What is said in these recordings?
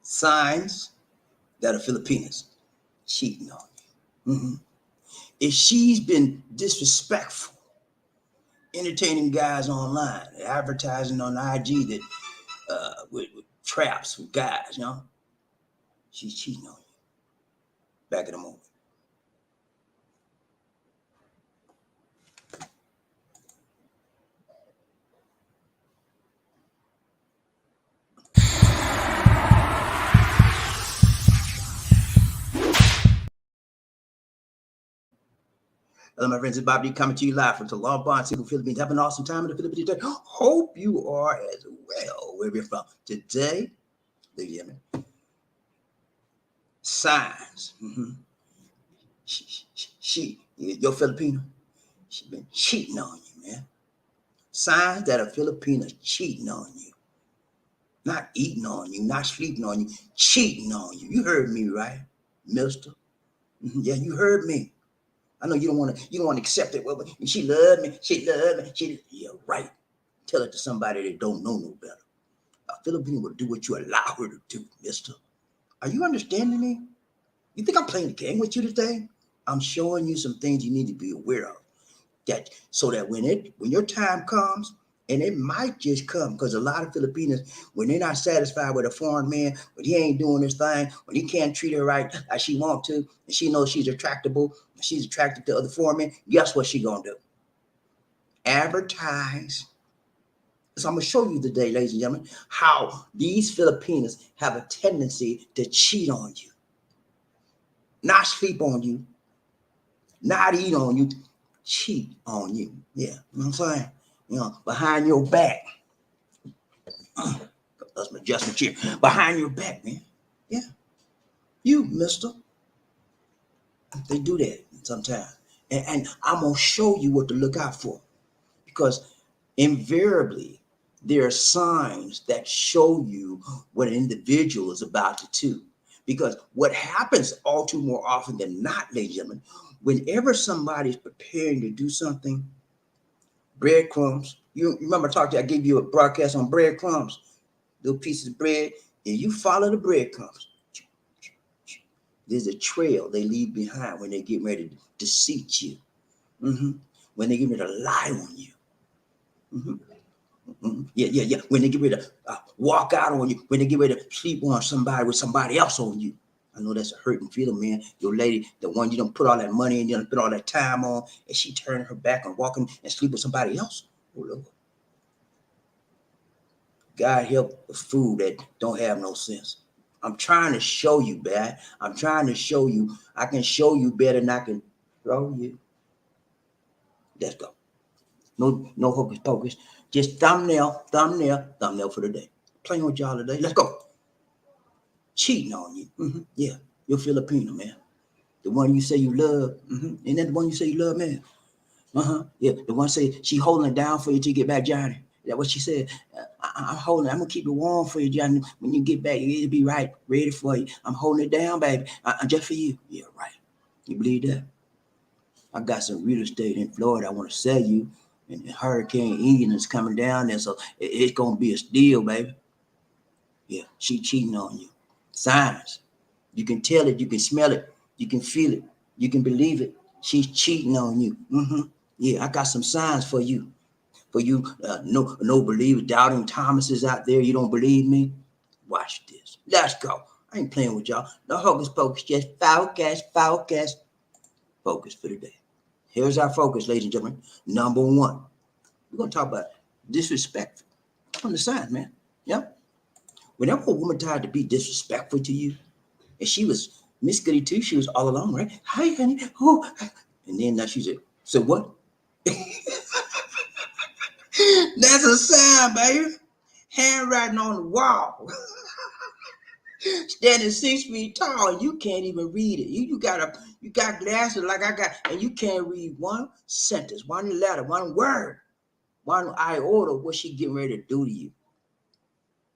Signs that are Filipinas cheating on you. If she's been disrespectful, entertaining guys online, advertising on IG that with traps with guys, she's cheating on you. Back in a moment. Hello, my friends. It's BobbieD coming to you live from the Long City, Philippines. Have an awesome time in the Philippines today. Hope you are as well. Where we're from today, ladies and gentlemen. Signs. You're Filipino. She's been cheating on you, man. Signs that a Filipina cheating on you. Not eating on you, not sleeping on you, cheating on you. You heard me, right, mister? Yeah, you heard me. I know you don't want to accept it. Well, but she loved me. Yeah, right. Tell it to somebody that don't know no better. A Filipino will do what you allow her to do, mister. Are you understanding me? You think I'm playing the game with you today? I'm showing you some things you need to be aware of. That so that when your time comes, and it might just come, because a lot of Filipinos, when they're not satisfied with a foreign man, when he ain't doing his thing, when he can't treat her right like she wants to, and she knows she's attractable, she's attracted to other foreign men, guess what she gonna do? Advertise. So I'm gonna show you today, ladies and gentlemen, how these Filipinos have a tendency to cheat on you. Not sleep on you, not eat on you, cheat on you. Yeah, you know what I'm saying? Behind your back. That's my adjustment here. Behind your back, man. Yeah. You, mister. They do that sometimes. And I'm going to show you what to look out for. Because invariably, there are signs that show you what an individual is about to do. Because what happens all too more often than not, ladies and gentlemen, whenever somebody's preparing to do something, breadcrumbs. You remember I gave you a broadcast on breadcrumbs, little pieces of bread, and you follow the breadcrumbs. There's a trail they leave behind when they get ready to deceit you. When they get ready to lie on you. Yeah. When they get ready to walk out on you, when they get ready to sleep on somebody with somebody else on you. I know that's a hurting feeling, man. Your lady, the one you don't put all that money in, you don't put all that time on, and she turning her back and walking and sleep with somebody else. Oh, Lord. God help the fool that don't have no sense. I'm trying to show you, bad. I'm trying to show you. I can show you better than I can show you. Let's go. No hocus pocus. Just thumbnail for the day. Playing with y'all today. Let's go. Cheating on you. Yeah, you're Filipino, man. The one you say you love. Ain't that the one you say you love, man? Yeah, the one say she holding it down for you till you get back, Johnny. That's what she said. I'm holding it. I'm going to keep it warm for you, Johnny. When you get back, it'll be right, ready for you. I'm holding it down, baby. Just for you. Yeah, right. You believe that? I got some real estate in Florida I want to sell you. And Hurricane Ian is coming down there, so it's going to be a steal, baby. Yeah, she cheating on you. Signs. You can tell it. You can smell it. You can feel it. You can believe it. She's cheating on you. Yeah, I got some signs for you. For you, no believer, doubting Thomases out there. You don't believe me? Watch this. Let's go. I ain't playing with y'all. No hocus pocus. Just focus. Focus for the day. Here's our focus, ladies and gentlemen. Number one. We're going to talk about disrespectful. From the signs, man. Yeah. Whenever a woman tried to be disrespectful to you, and she was Miss Goody too, she was all alone, right? Hi, honey. Oh. And then now she said, so what? That's a sign, baby. Handwriting on the wall. Standing 6 feet tall, you can't even read it. You got glasses like I got, and you can't read one sentence, one letter, one word, one iota of what she getting ready to do to you.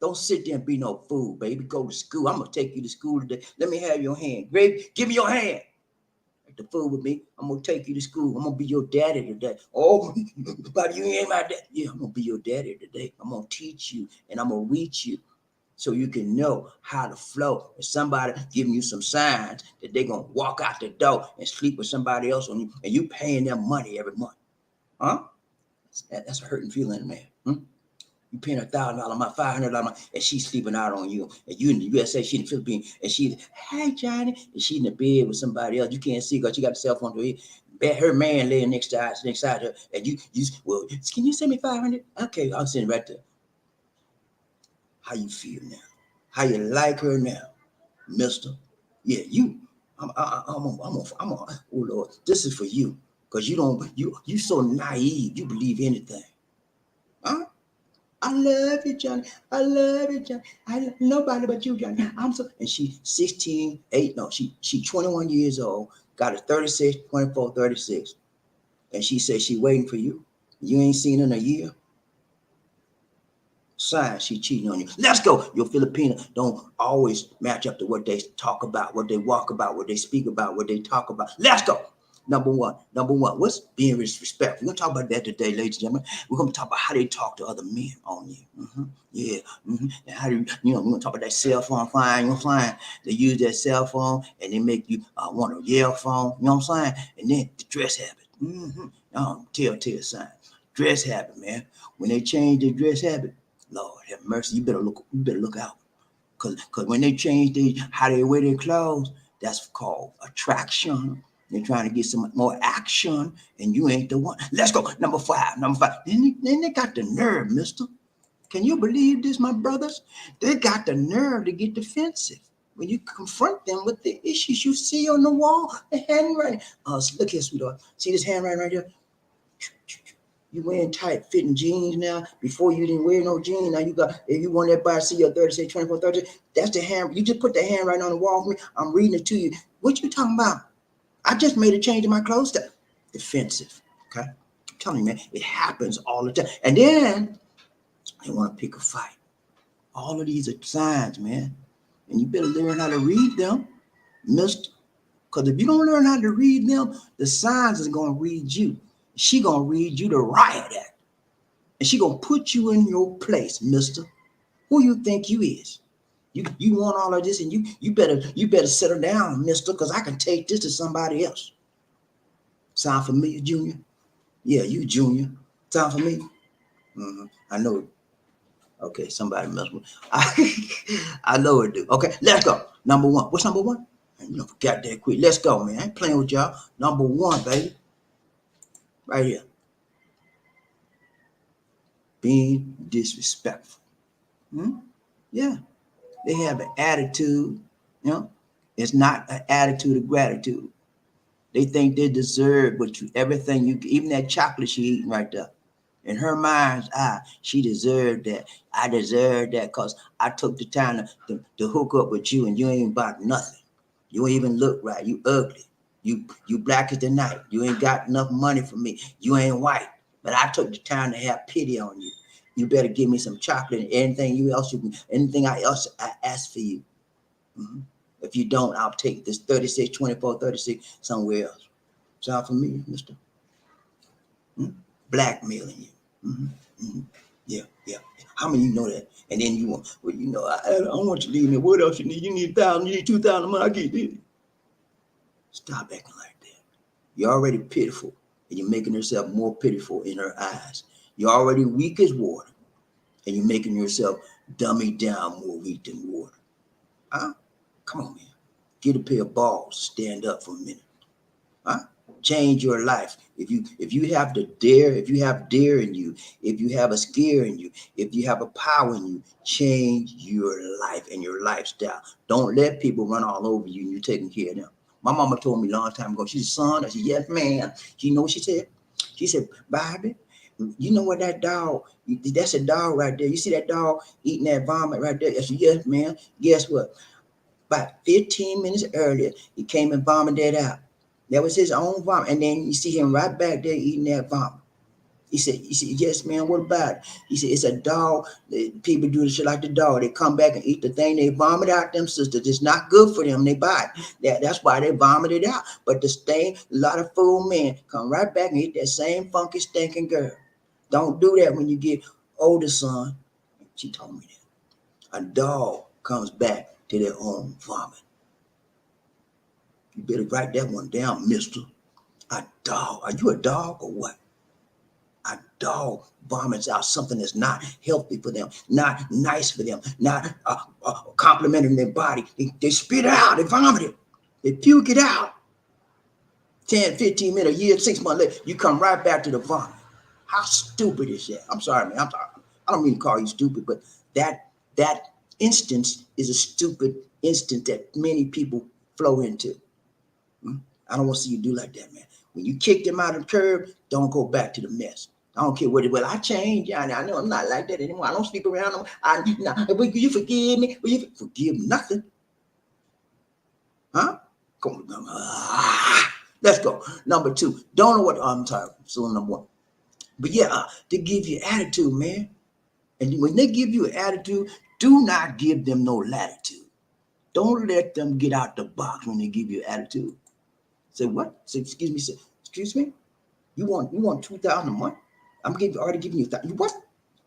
Don't sit there and be no fool, baby. Go to school. I'm gonna take you to school today. Let me have your hand. Great, give me your hand. The fool with me. I'm gonna take you to school. I'm gonna be your daddy today. Oh, but you ain't my dad. Yeah, I'm gonna be your daddy today. I'm gonna teach you and I'm gonna reach you. so you can know how to flow. If somebody giving you some signs that they're gonna walk out the door and sleep with somebody else on you, and you paying them money every month, huh? That's a hurting feeling, man. You paying $1,000 a month, $500, and she's sleeping out on you. And you in the USA, she in the Philippines, and she's, hey Johnny, and she in the bed with somebody else. You can't see because she got the cell phone to her. Her man laying next to her, and well, can you send me 500? Okay, I'll send it right there. How you feel now? How you like her now, Mister? Yeah, you. Oh Lord, this is for you, cause you so naive. You believe anything, huh? I love you, Johnny. I love you, Johnny. Nobody but you, Johnny. I'm so. And she 16, 8. No, she 21 years old. Got a 36, 24, 36. And she says she waiting for you. You ain't seen her in a year. Sign she cheating on you. Let's go. Your Filipina don't always match up to what they talk about, what they walk about, what they speak about, what they talk about. Let's go. Number one. What's being respectful? We're gonna talk about that today, ladies and gentlemen. We're gonna talk about how they talk to other men on you. Yeah. And how do we're gonna talk about that cell phone flying. They use that cell phone and they make you want a Yale phone. You know what I'm saying? And then the dress habit. Telltale sign. Dress habit, man. When they change their dress habit, Lord have mercy. You better look out. Cause when they change how they wear their clothes, that's called attraction. They're trying to get some more action, and you ain't the one. Let's go. Number five. Then they got the nerve, mister. Can you believe this, my brothers? They got the nerve to get defensive when you confront them with the issues you see on the wall, the handwriting. Look here, sweetheart. See this handwriting right here? You wearing tight fitting jeans now. Before you didn't wear no jeans. Now you got, if you want everybody to see your 36, 24, 30, that's the hand. You just put the hand right on the wall for me. I'm reading it to you. What you talking about? I just made a change in my clothes style. Defensive. Okay? I'm telling you, man, it happens all the time. And then they want to pick a fight. All of these are signs, man. And you better learn how to read them, mister. Because if you don't learn how to read them, the signs is going to read you. She going to read you the riot act. And she going to put you in your place, mister. Who you think you is? You want all of this, and you better settle down, mister, because I can take this to somebody else. Sound familiar, Junior? Yeah, you Junior. Sound familiar? I know it. Okay, somebody mess with I know it do. Okay, let's go. Number one. What's number one? You know, forgot that quick. Let's go, man. I ain't playing with y'all. Number one, baby. Right here. Being disrespectful. Yeah. They have an attitude, you know. It's not an attitude of gratitude. They think they deserve everything you, even that chocolate she eating right there. In her mind's eye, she deserved that. I deserve that because I took the time to hook up with you, and you ain't about nothing. You ain't even look right. You ugly. You black as the night. You ain't got enough money for me. You ain't white. But I took the time to have pity on you. You better give me some chocolate and anything I ask for you. If you don't, I'll take this 36, 24, 36 somewhere else. Sound familiar, mister? Blackmailing you. Yeah. How many of you know that? And then you want, well, I don't want you to leave me. What else you need? You need 1,000, you need 2,000 a month. I get this. Stop acting like that. You're already pitiful, and you're making yourself more pitiful in her eyes. You're already weak as water, and you're making yourself dummy down more weak than water. Huh? Come on, man. Get a pair of balls. Stand up for a minute. Huh? Change your life. If you have the dare, if you have dare in you, if you have a scare in you, if you have a power in you, change your life and your lifestyle. Don't let people run all over you and you're taking care of them. My mama told me a long time ago, she said, son, I said, yes, man. You know what she said? She said, Bobby, you know what that dog, that's a dog right there. You see that dog eating that vomit right there? I said, yes, man. Guess what? About 15 minutes earlier, he came and vomited that out. That was his own vomit. And then you see him right back there eating that vomit. He said, yes, man, what about it? He said, it's a dog. People do the shit like the dog. They come back and eat the thing. They vomit out them sisters. It's not good for them. They buy it. That's why they vomit it out. But the stain, a lot of fool men come right back and eat that same funky, stinking girl. Don't do that when you get older, son. She told me that. A dog comes back to their own vomit. You better write that one down, mister. A dog. Are you a dog or what? A dog vomits out something that's not healthy for them, not nice for them, not complimenting their body. They spit it out, they vomit it, they puke it out. 10, 15 minutes, a year, 6 months later, you come right back to the vomit. How stupid is that? I'm sorry, man. I don't mean to call you stupid, but that instance is a stupid instance that many people flow into. I don't want to see you do like that, man. When you kick them out of the curb, don't go back to the mess. I don't care what it. Well, I changed. I know I'm not like that anymore. I don't sleep around them. Will you forgive me? Will you forgive nothing? Huh? Come on. Let's go. Number 2. Don't know what I'm talking. So number 1. But yeah, they give you attitude, man. And when they give you an attitude, do not give them no latitude. Don't let them get out the box when they give you attitude. Say what? Say excuse me. Say excuse me. You want 2,000 a month? I'm already giving you 1,000. What?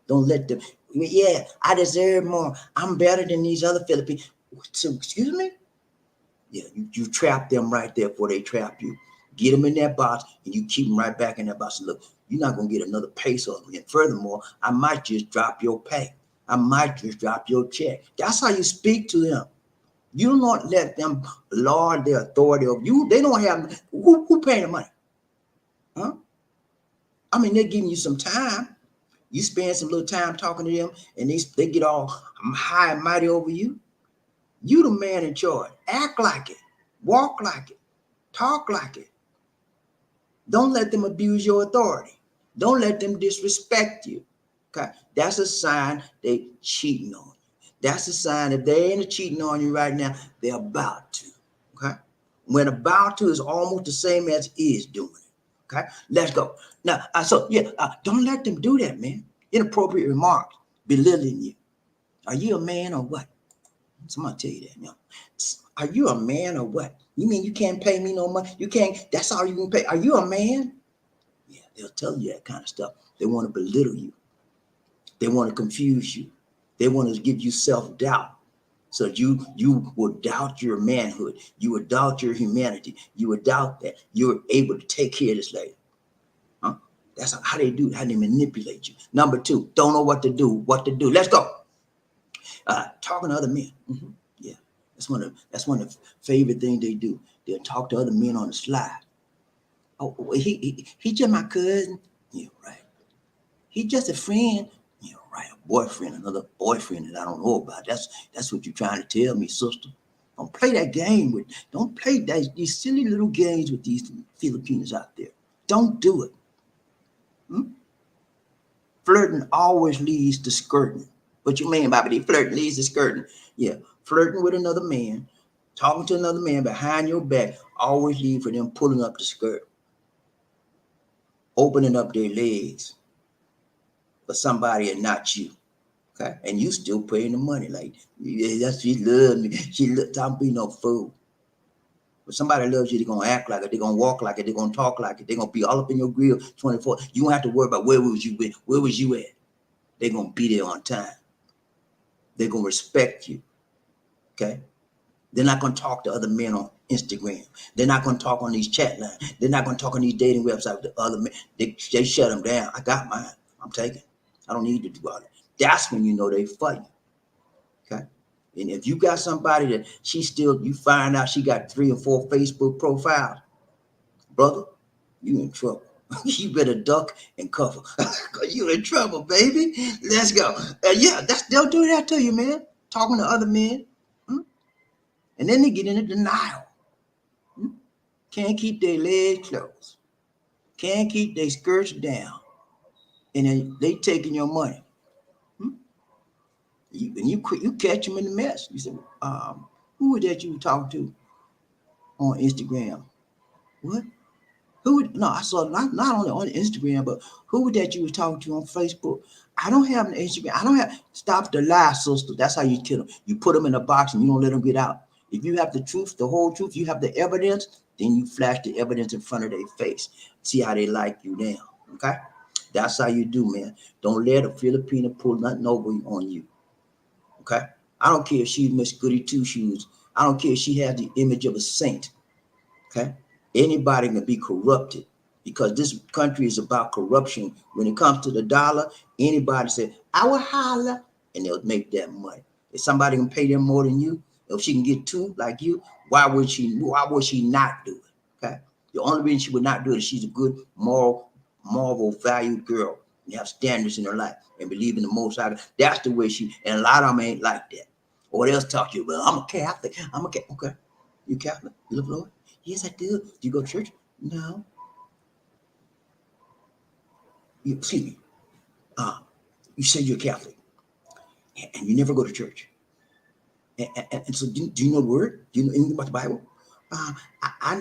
Don't let them. Yeah, I deserve more. I'm better than these other Philippines. So excuse me. Yeah, you trap them right there before they trap you. Get them in that box and you keep them right back in that box. Look, you're not gonna get another peso. And furthermore, I might just drop your pay. I might just drop your check. That's how you speak to them. You don't let them lord their authority over you. They don't have who paying the money, huh? I mean, they're giving you some time. You spend some little time talking to them, and they get all high and mighty over you. You the man in charge. Act like it. Walk like it. Talk like it. Don't let them abuse your authority. Don't let them disrespect you. Okay, that's a sign they cheating on you. That's a sign if they ain't cheating on you right now, they're about to. Okay, when about to is almost the same as is doing it. Okay, let's go now. Don't let them do that, man. Inappropriate remarks, belittling you. Are you a man or what? Somebody tell you that now. Are you a man or what? You mean you can't pay me no money? You can't. That's all you can pay. Are you a man? Yeah, they'll tell you that kind of stuff. They want to belittle you. They want to confuse you. They want to give you self-doubt. So you will doubt your manhood. You will doubt your humanity. You will doubt that you're able to take care of this lady. Huh? That's how they do it, how they manipulate you. Number 2, don't know what to do. Let's go. Talking to other men. Mm-hmm. Yeah. That's one of the favorite things they do. They'll talk to other men on the slide. Oh, he just my cousin. Yeah, right. He just a friend. Yeah, right. A boyfriend, another boyfriend that I don't know about. That's what you're trying to tell me, sister. Don't play that game with. Don't play these silly little games with these Filipinos out there. Don't do it. Flirting always leads to skirting. What you mean, BobbieD? Flirting leads to skirting. Yeah, flirting with another man, talking to another man behind your back always leads for them pulling up the skirt, opening up their legs for somebody and not you. Okay, and you still paying the money. Like, yeah, she loves me. Don't be no fool. But somebody loves you, they're gonna act like it, they're gonna walk like it, they're gonna talk like it, they're gonna be all up in your grill 24. You don't have to worry about where was you at. They're gonna be there on time. They're gonna respect you. Okay. They're not gonna talk to other men on Instagram. They're not gonna talk on these chat lines. They're not gonna talk on these dating websites with the other men. They shut them down. I got mine. I'm taking. I don't need to do all that. That's when you know they fighting. Okay. And if you got somebody that you find out she got 3 or 4 Facebook profiles, brother, you in trouble. You better duck and cover. You in trouble, baby. Let's go. They'll do that to you, man. Talking to other men. And then they get into denial. Can't keep their legs closed. Can't keep their skirts down. And then they taking your money. You catch them in the mess. You say, who was that you were talking to on Instagram? What? No, I saw not only on Instagram, but who was that you were talking to on Facebook? I don't have an Instagram. Stop the lie, sister. That's how you kill them. You put them in a box and you don't let them get out. If you have the truth, the whole truth, you have the evidence, then you flash the evidence in front of their face. See how they like you now. Okay? That's how you do, man. Don't let a Filipino pull nothing over on you. Okay. I don't care if she's Miss Goody Two Shoes. I don't care if she has the image of a saint. Okay. Anybody can be corrupted because this country is about corruption. When it comes to the dollar, anybody say, I will holler, and they'll make that money. If somebody can pay them more than you, if she can get two like you, why would she not do it? Okay. The only reason she would not do it is she's a good, moral, valued girl. You have standards in her life and believe in the Most High. That's the way she, and a lot of them ain't like that. Or what else talk to you? Well, I'm a Catholic. I'm a Catholic. Okay. You Catholic? You love the Lord? Yes, I do. Do you go to church? No. Excuse me. You said you're Catholic and you never go to church. And so do you know the word? Do you know anything about the Bible? I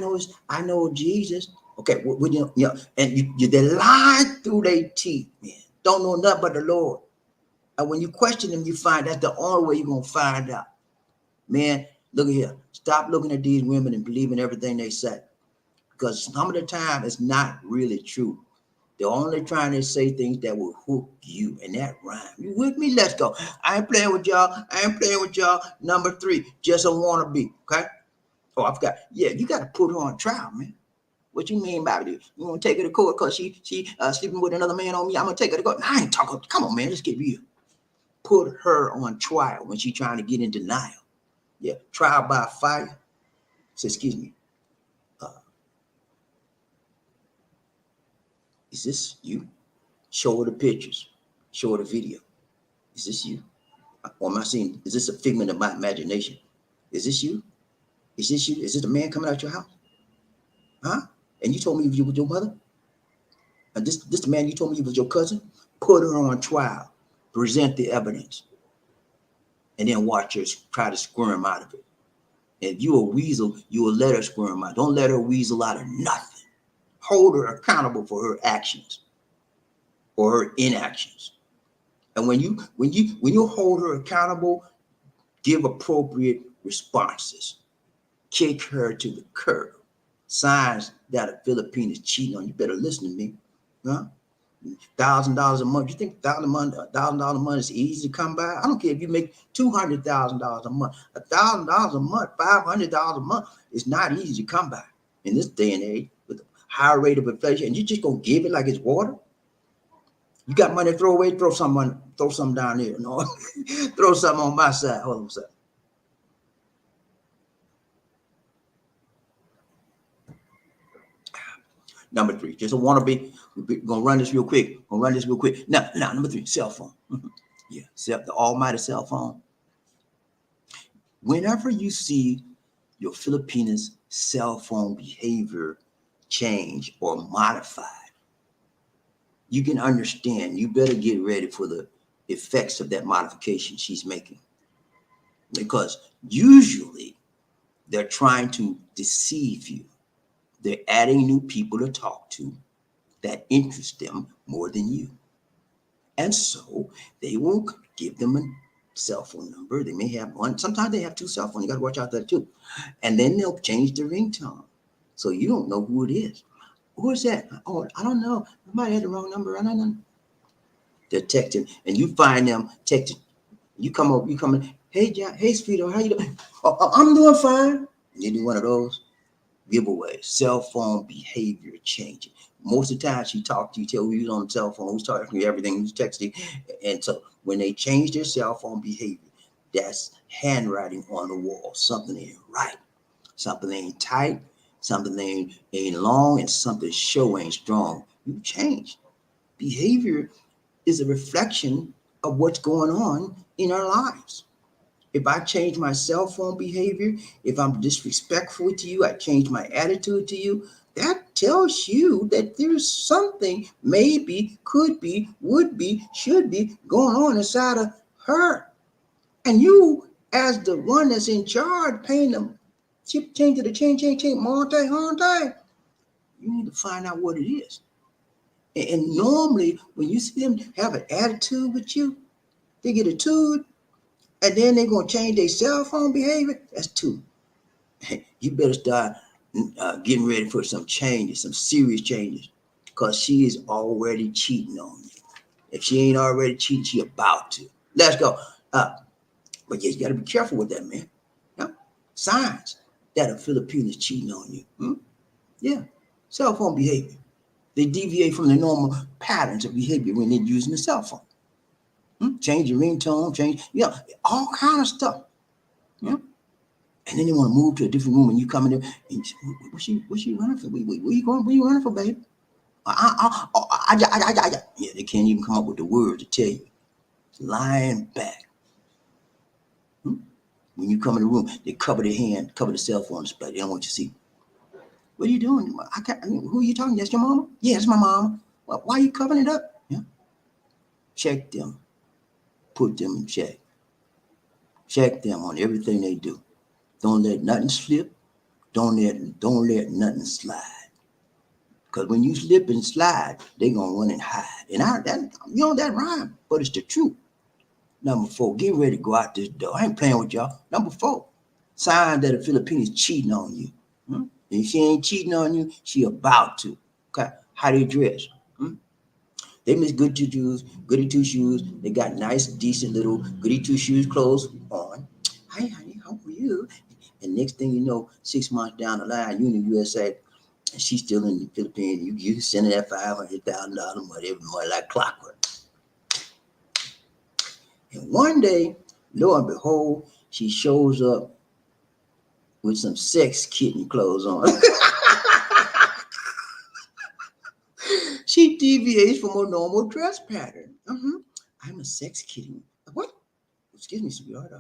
know Jesus. Okay, and they lie through their teeth, man. Don't know nothing but the Lord. And when you question them, you find that's the only way you're gonna find out. Man, look at here. Stop looking at these women and believing everything they say. Because some of the time it's not really true. They're only trying to say things that will hook you, and that rhyme. You with me? Let's go. I ain't playing with y'all. Number 3, just a wannabe. Okay? Oh, I forgot. Yeah, you got to put her on trial, man. What you mean by this? You want to take her to court because she sleeping with another man on me? I'm gonna take her to court. I ain't talking. Come on, man. Let's get real. Put her on trial when she trying to get in denial. Yeah, trial by fire. So excuse me. Is this you? Show her the pictures. Show her the video. Is this you? Or am I seeing, is this a figment of my imagination? Is this you? Is this you? Is this the man coming out your house? Huh? And you told me you was your mother? And this the man you told me was your cousin? Put her on trial. Present the evidence. And then watch her try to squirm out of it. If you a weasel, you will let her squirm out. Don't let her weasel out of nothing. Hold her accountable for her actions or her inactions. And when you hold her accountable, give appropriate responses. Kick her to the curb. Signs that a Filipine is cheating on you. Better listen to me. Huh? $1,000 a month. You think $1,000 a month is easy to come by? I don't care if you make $200,000 a month. $1,000 a month, $500 a month is not easy to come by in this day and age with a high rate of inflation. And you just gonna give it like it's water? You got money to throw away? Throw some down here. No, throw something on my side. Hold on a second. Number 3, just a wannabe. We're gonna run this real quick. Now, number 3, cell phone. Yeah, the almighty cell phone. Whenever you see your Filipina's cell phone behavior change or modified, you can understand. You better get ready for the effects of that modification she's making. Because usually they're trying to deceive you. They're adding new people to talk to that interest them more than you. And so they will give them a cell phone number. They may have one. Sometimes they have 2 cell phones. You got to watch out there too. And then they'll change the ringtone. So you don't know who it is. Who is that? Oh, I don't know. I might have the wrong number. I don't know. They're texting, and you find them texting. You come in. Hey, Jack. Hey, sweetheart. How you doing? Oh, I'm doing fine. And you do one of those giveaways. Cell phone behavior changing. Most of the time she talked to you, tell you on the cell phone, who's talking to you, everything, who's texting. And so when they change their cell phone behavior, that's handwriting on the wall. Something ain't right. Something ain't tight. Something ain't long, and something show ain't strong. You changed. Behavior is a reflection of what's going on in our lives. If I change my cell phone behavior, if I'm disrespectful to you, I change my attitude to you, that tells you that there's something maybe, could be, would be, should be going on inside of her. And you, as the one that's in charge, paying them, change to the change, monte, you need to find out what it is. And normally, when you see them have an attitude with you, they get a tude, and then they're going to change their cell phone behavior. That's 2. You better start getting ready for some changes, some serious changes, because she is already cheating on you. If she ain't already cheating, she about to. Let's go. But yeah, you got to be careful with that, man. Yeah. Signs that a Filipino is cheating on you. Yeah. Cell phone behavior. They deviate from the normal patterns of behavior when they're using the cell phone. Change your ringtone, change, all kind of stuff. Yeah. And then they want to move to a different room and you come in there and what's she running for? Where you going? Where you running for, baby? Yeah, they can't even come up with the words to tell you. Lying back. When you come in the room, they cover their hand, cover the cell phone display. They don't want you to see. What are you doing? Who are you talking to? That's your mama? Yeah, it's my mama. Well, why are you covering it up? Yeah. Check them. Put them in check. Check them on everything they do. Don't let nothing slip. Don't let nothing slide. Because when you slip and slide, they gonna run and hide. And that rhyme, but it's the truth. Number 4, get ready to go out this door. I ain't playing with y'all. Number 4, sign that a Filipino is cheating on you. If she ain't cheating on you, she about to. Okay, how they dress? They miss goody two shoes. They got nice, decent little goody two shoes clothes on. Hi, honey, how are you? And next thing you know, 6 months down the line, you in the USA, and she's still in the Philippines. You sending that $500,000 money every month like clockwork. And one day, lo and behold, she shows up with some sex kitten clothes on. She deviates from a normal dress pattern. I'm a sex kitten. What? Excuse me, sweetheart.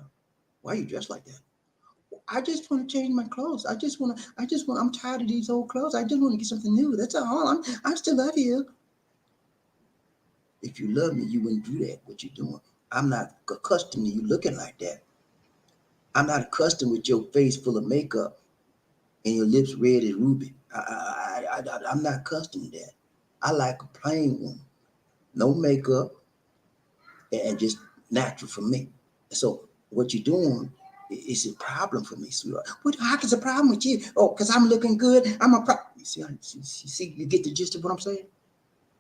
Why are you dressed like that? I just want to change my clothes. I'm tired of these old clothes. I just want to get something new. That's all. I still love you. If you love me, you wouldn't do that, what you're doing. I'm not accustomed to you looking like that. I'm not accustomed with your face full of makeup and your lips red as ruby. I'm not accustomed to that. I like a plain woman, no makeup, and just natural for me. So what you're doing is a problem for me, sweetheart. How is a problem with you? Oh, because I'm looking good. I'm a problem. See, you get the gist of what I'm saying?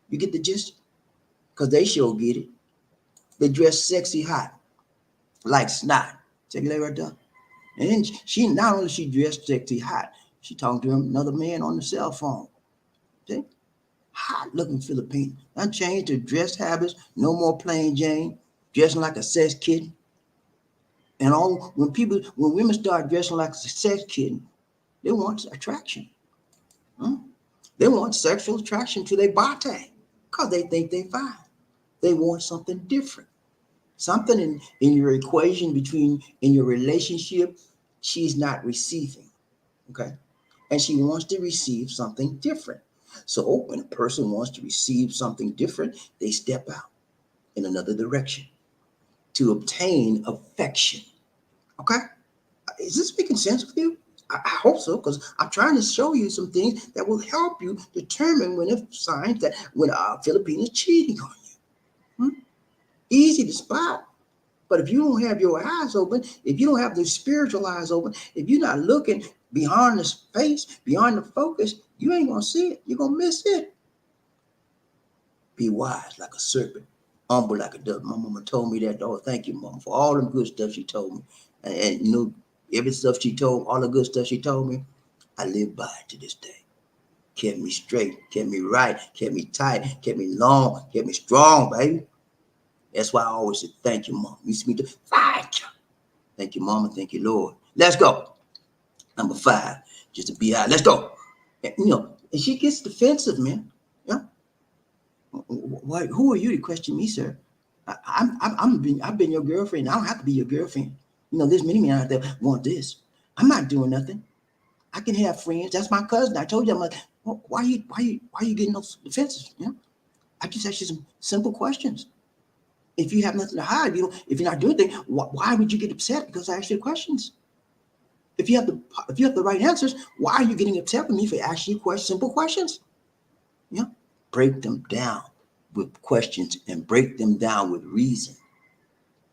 You get the gist? Because they sure get it. They dress sexy hot, like snot. Check it out right there. And then she not only she dressed sexy hot, she talking to another man on the cell phone. See? Hot looking Filipino. I changed her dress habits. No more plain Jane. Dressing like a sex kitten. And when women start dressing like a sex kitten, they want attraction. They want sexual attraction to their body because they think they fine. They want something different. Something in your equation in your relationship, she's not receiving. Okay. And she wants to receive something different. So when a person wants to receive something different, they step out in another direction to obtain affection. Okay? Is this making sense with you? I hope so, because I'm trying to show you some things that will help you determine when a Filipino is cheating on you. Easy to spot. But if you don't have your eyes open, if you don't have the spiritual eyes open, if you're not looking beyond the space, beyond the focus, you ain't going to see it. You're going to miss it. Be wise like a serpent, humble like a dove. My mama told me that. Oh, thank you, mama, for all the good stuff she told me. And every stuff she told, all the good stuff she told me, I live by it to this day. Kept me straight, kept me right, kept me tight, kept me long, kept me strong, baby. That's why I always say, thank you, mom. You see me thank you. Thank you, mama. Thank you, Lord. Let's go. Number 5, just to be out. Let's go. And she gets defensive, man. Yeah. Why? Who are you to question me, sir? I've been your girlfriend. I don't have to be your girlfriend. There's many men out there want this. I'm not doing nothing. I can have friends. That's my cousin. I told you, I'm like, why are you getting those defensive? I just ask you some simple questions. If you have nothing to hide, if you're not doing anything, why would you get upset because I asked you questions? If you have the right answers, why are you getting upset with me for asking you simple questions? Break them down with questions and break them down with reason.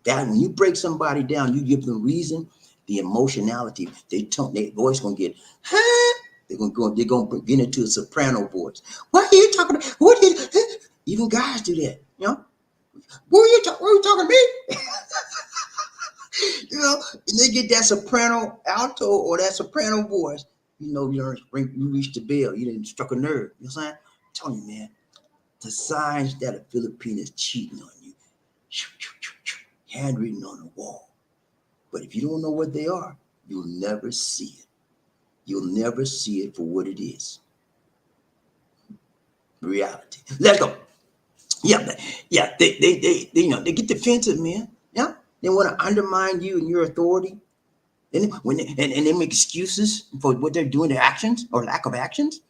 That when you break somebody down, you give them reason, the emotionality, their voice gonna get, huh? They're gonna get into a soprano voice. What are you talking about? Even guys do that, Who are you talking to me? You know, and they get that soprano alto or that soprano voice. You know, you reached the bell. You didn't struck a nerve. You know what I'm saying? I'm telling you, man, the signs that a Filipino is cheating on you, handwritten on the wall. But if you don't know what they are, you'll never see it. You'll never see it for what it is. Reality. Let's go. Yeah, yeah. They you know, they get defensive, man. Yeah, they want to undermine you and your authority. And and they make excuses for what they're doing, their actions or lack of actions,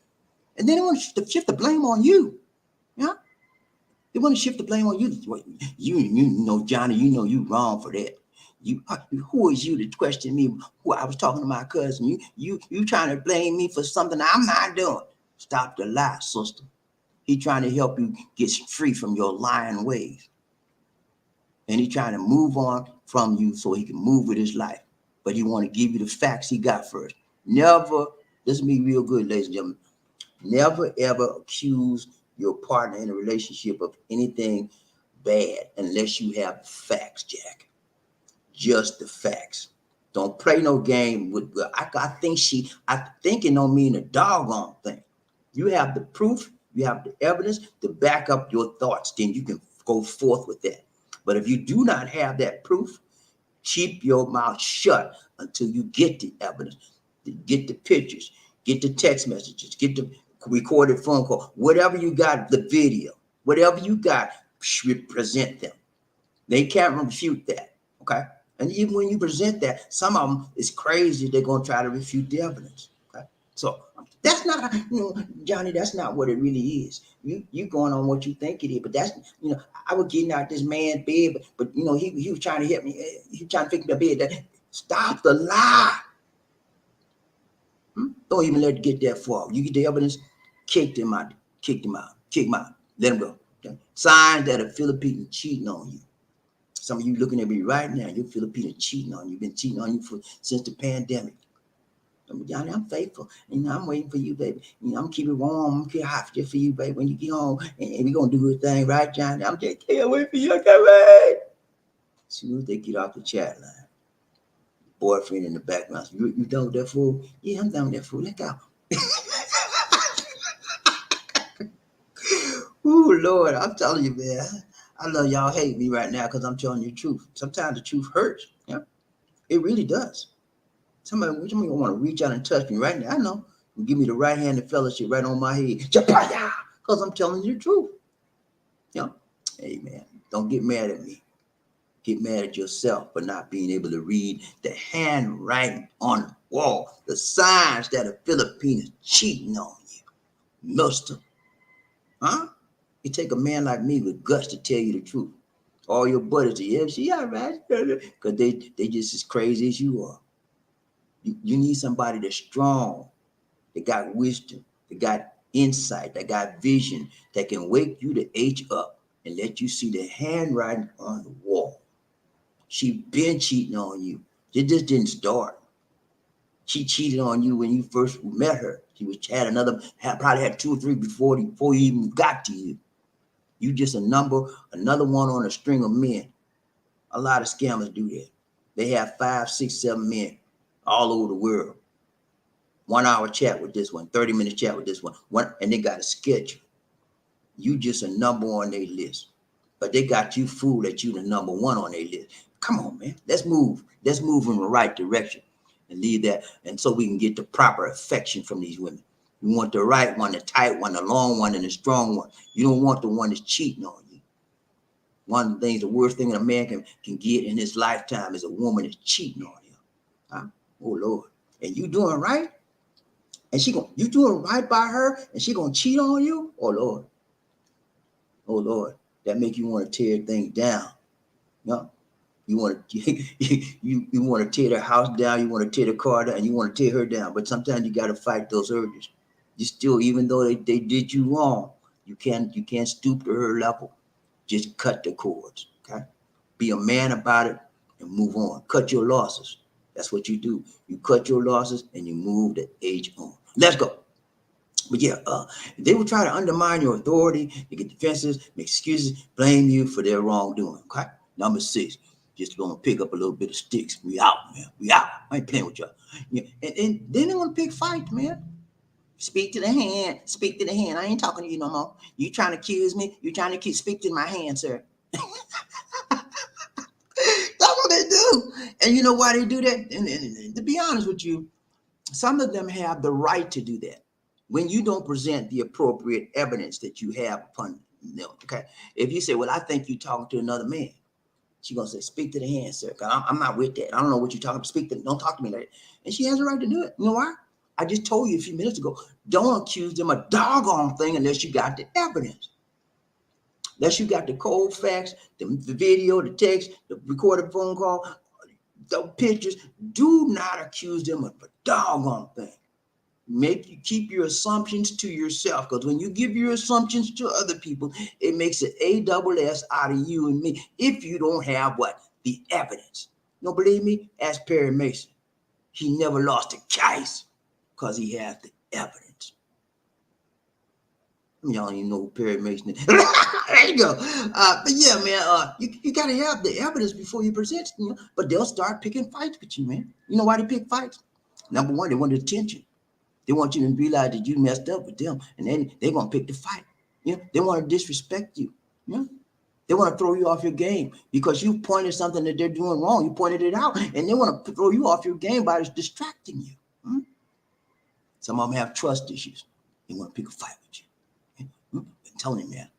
and then they want to shift the blame on you. Yeah, they want to shift the blame on you. You know, Johnny, you know you wrong for that. Who is you to question me? Who I was talking to my cousin. You trying to blame me for something I'm not doing? Stop the lie, sister. He trying to help you get free from your lying ways, and he trying to move on from you so he can move with his life. But he want to give you the facts he got first. Never, listen to me real good, ladies and gentlemen. Never ever accuse your partner in a relationship of anything bad unless you have facts, Jack. Just the facts. Don't play no game with. I think it don't mean a doggone thing. You have the proof, you have the evidence to back up your thoughts. Then you can go forth with that. But if you do not have that proof, keep your mouth shut until you get the evidence, get the pictures, get the text messages, get the recorded phone call, whatever you got, the video, whatever you got, present them. They can't refute that. Okay. And even when you present that, some of them is crazy. They're going to try to refute the evidence. Okay. So that's not, Johnny, that's not what it really is. You going on what you think it is, but that's, I was getting out this man's bed, but he was trying to help me. He was trying to fix my bed. Stop the lie. Don't even let it get that far. You get the evidence, kick them out, kick them out, kick them out, let them go. Okay? Signs that a Filipino cheating on you. Some of you looking at me right now, you're Filipino cheating on you. Been cheating on you since the pandemic. Johnny, I'm faithful. I'm waiting for you, baby. I'm keeping it warm. I'm keep hot just for you, baby. When you get home, and we're gonna do a thing, right, Johnny? I'm just can't wait for you. I can't wait. As soon as they get off the chat line, boyfriend in the background. You done with that fool? Yeah, I'm done with that fool. Let go. Ooh, Lord, I'm telling you, man. I know y'all hate me right now because I'm telling you the truth. Sometimes the truth hurts. Yeah, it really does. Somebody want to reach out and touch me right now. I know. Give me the right hand of fellowship right on my head. Because I'm telling you the truth. Yeah. Hey, man, don't get mad at me. Get mad at yourself for not being able to read the handwriting on the wall, the signs that a Filipino is cheating on you. Mister. Huh? It take a man like me with guts to tell you the truth. All your buddies, yeah, she all right. Because they just as crazy as you are. You need somebody that's strong, that got wisdom, that got insight, that got vision, that can wake you the H up and let you see the handwriting on the wall. She been cheating on you. It just didn't start. She cheated on you when you first met her. She probably had 2 or 3 before he even got to you. You just another one on a string of men. A lot of scammers do that. They have 5, 6, 7 men all over the world. 1 hour chat with this one, 30-minute chat with this one, and they got a schedule. You just a number on their list. But they got you fooled that you the number 1 on their list. Come on, man. Let's move. Let's move in the right direction and leave that. And so we can get the proper affection from these women. You want the right one, the tight one, the long one, and the strong one. You don't want the one that's cheating on you. One of the things, the worst thing a man can get in his lifetime is a woman that's cheating on him. Huh? Oh, Lord. And you doing right? And you doing right by her, and she gonna cheat on you? Oh Lord. Oh Lord. That make you want to tear things down. No. You want to you want to tear the house down, you want to tear the car down, and you want to tear her down. But sometimes you gotta fight those urges. You still, even though they did you wrong, you can't stoop to her level. Just cut the cords. Okay? Be a man about it and move on. Cut your losses. That's what you do. You cut your losses and you move the age on. Let's go. But yeah, they will try to undermine your authority. They get defenses, make excuses, blame you for their wrongdoing. Okay. Number 6, Just gonna pick up a little bit of sticks. We out, man. We out. I ain't playing with y'all. Yeah. And then they want to pick fights, man. Speak to the hand. Speak to the hand. I ain't talking to you no more. You trying to accuse me? You trying to speak to my hand, sir? That's what they do. And you know why they do that? And to be honest with you, some of them have the right to do that when you don't present the appropriate evidence that you have upon them. Okay. If you say, well, I think you're talking to another man, she's going to say, speak to the hand, sir. I'm not with that. I don't know what you're talking about. Speak to, don't talk to me like that. And she has a right to do it. You know why? I just told you a few minutes ago, don't accuse them of doggone thing unless you got the evidence. Unless you got the cold facts, the video, the text, the recorded phone call, the pictures. Do not accuse them of a doggone thing. Keep your assumptions to yourself, because when you give your assumptions to other people, it makes it ASS out of you and me if you don't have what? The evidence. You don't believe me? Ask Perry Mason. He never lost a case because he has the evidence. Y'all don't even know who Perry Mason is. There you go. But yeah, man, you got to have the evidence before you present, you know. But they'll start picking fights with you, man. You know why they pick fights? Number one, they want attention. They want you to realize that you messed up with them, and then they're going to pick the fight. You know, they want to disrespect you. You know? They want to throw you off your game because you pointed something that they're doing wrong. You pointed it out, and they want to throw you off your game by distracting you. Some of them have trust issues. They want to pick a fight with you. I'm telling you, man,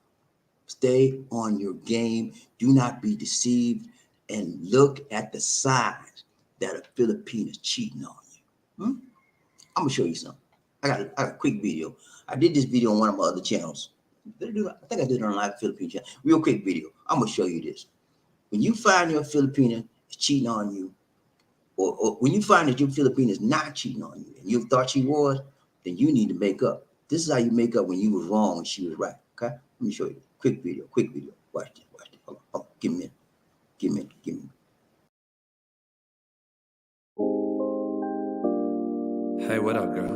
stay on your game. Do not be deceived, and look at the signs that a Philippine is cheating on you. I'm gonna show you something. I got a quick video. I did this video on one of my other channels. I think I did it on Live Philippine channel. Real quick video. I'm gonna show you this. When you find your Filipina is cheating on you, or when you find that your Filipina is not cheating on you, and you thought she was, then you need to make up. This is how you make up when you was wrong and she was right. Okay? Let me show you. Quick video. Watch this. Hold on. Give me a minute. Hey, what up, girl?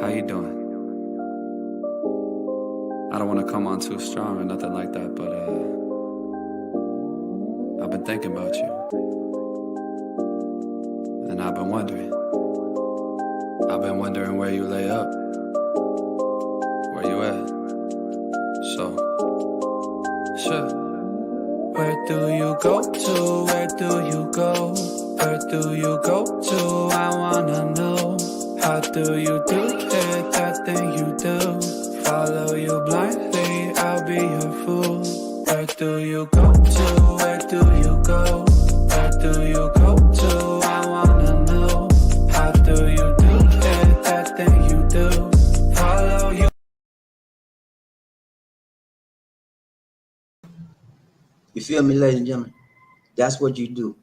How you doing? I don't want to come on too strong or nothing like that, but I've been thinking about you. And I've been wondering where you lay up. Where you at? So, sure. Where do you go to? Where do you go? Where do you go to? I wanna know. How do you do it? That thing you do. Follow you blindly, I'll be your fool. Where do you go to? Where do you go? Where do you go to? I wanna know. How do you do it? That thing you do. Follow you. You feel me, ladies and gentlemen? That's what you do.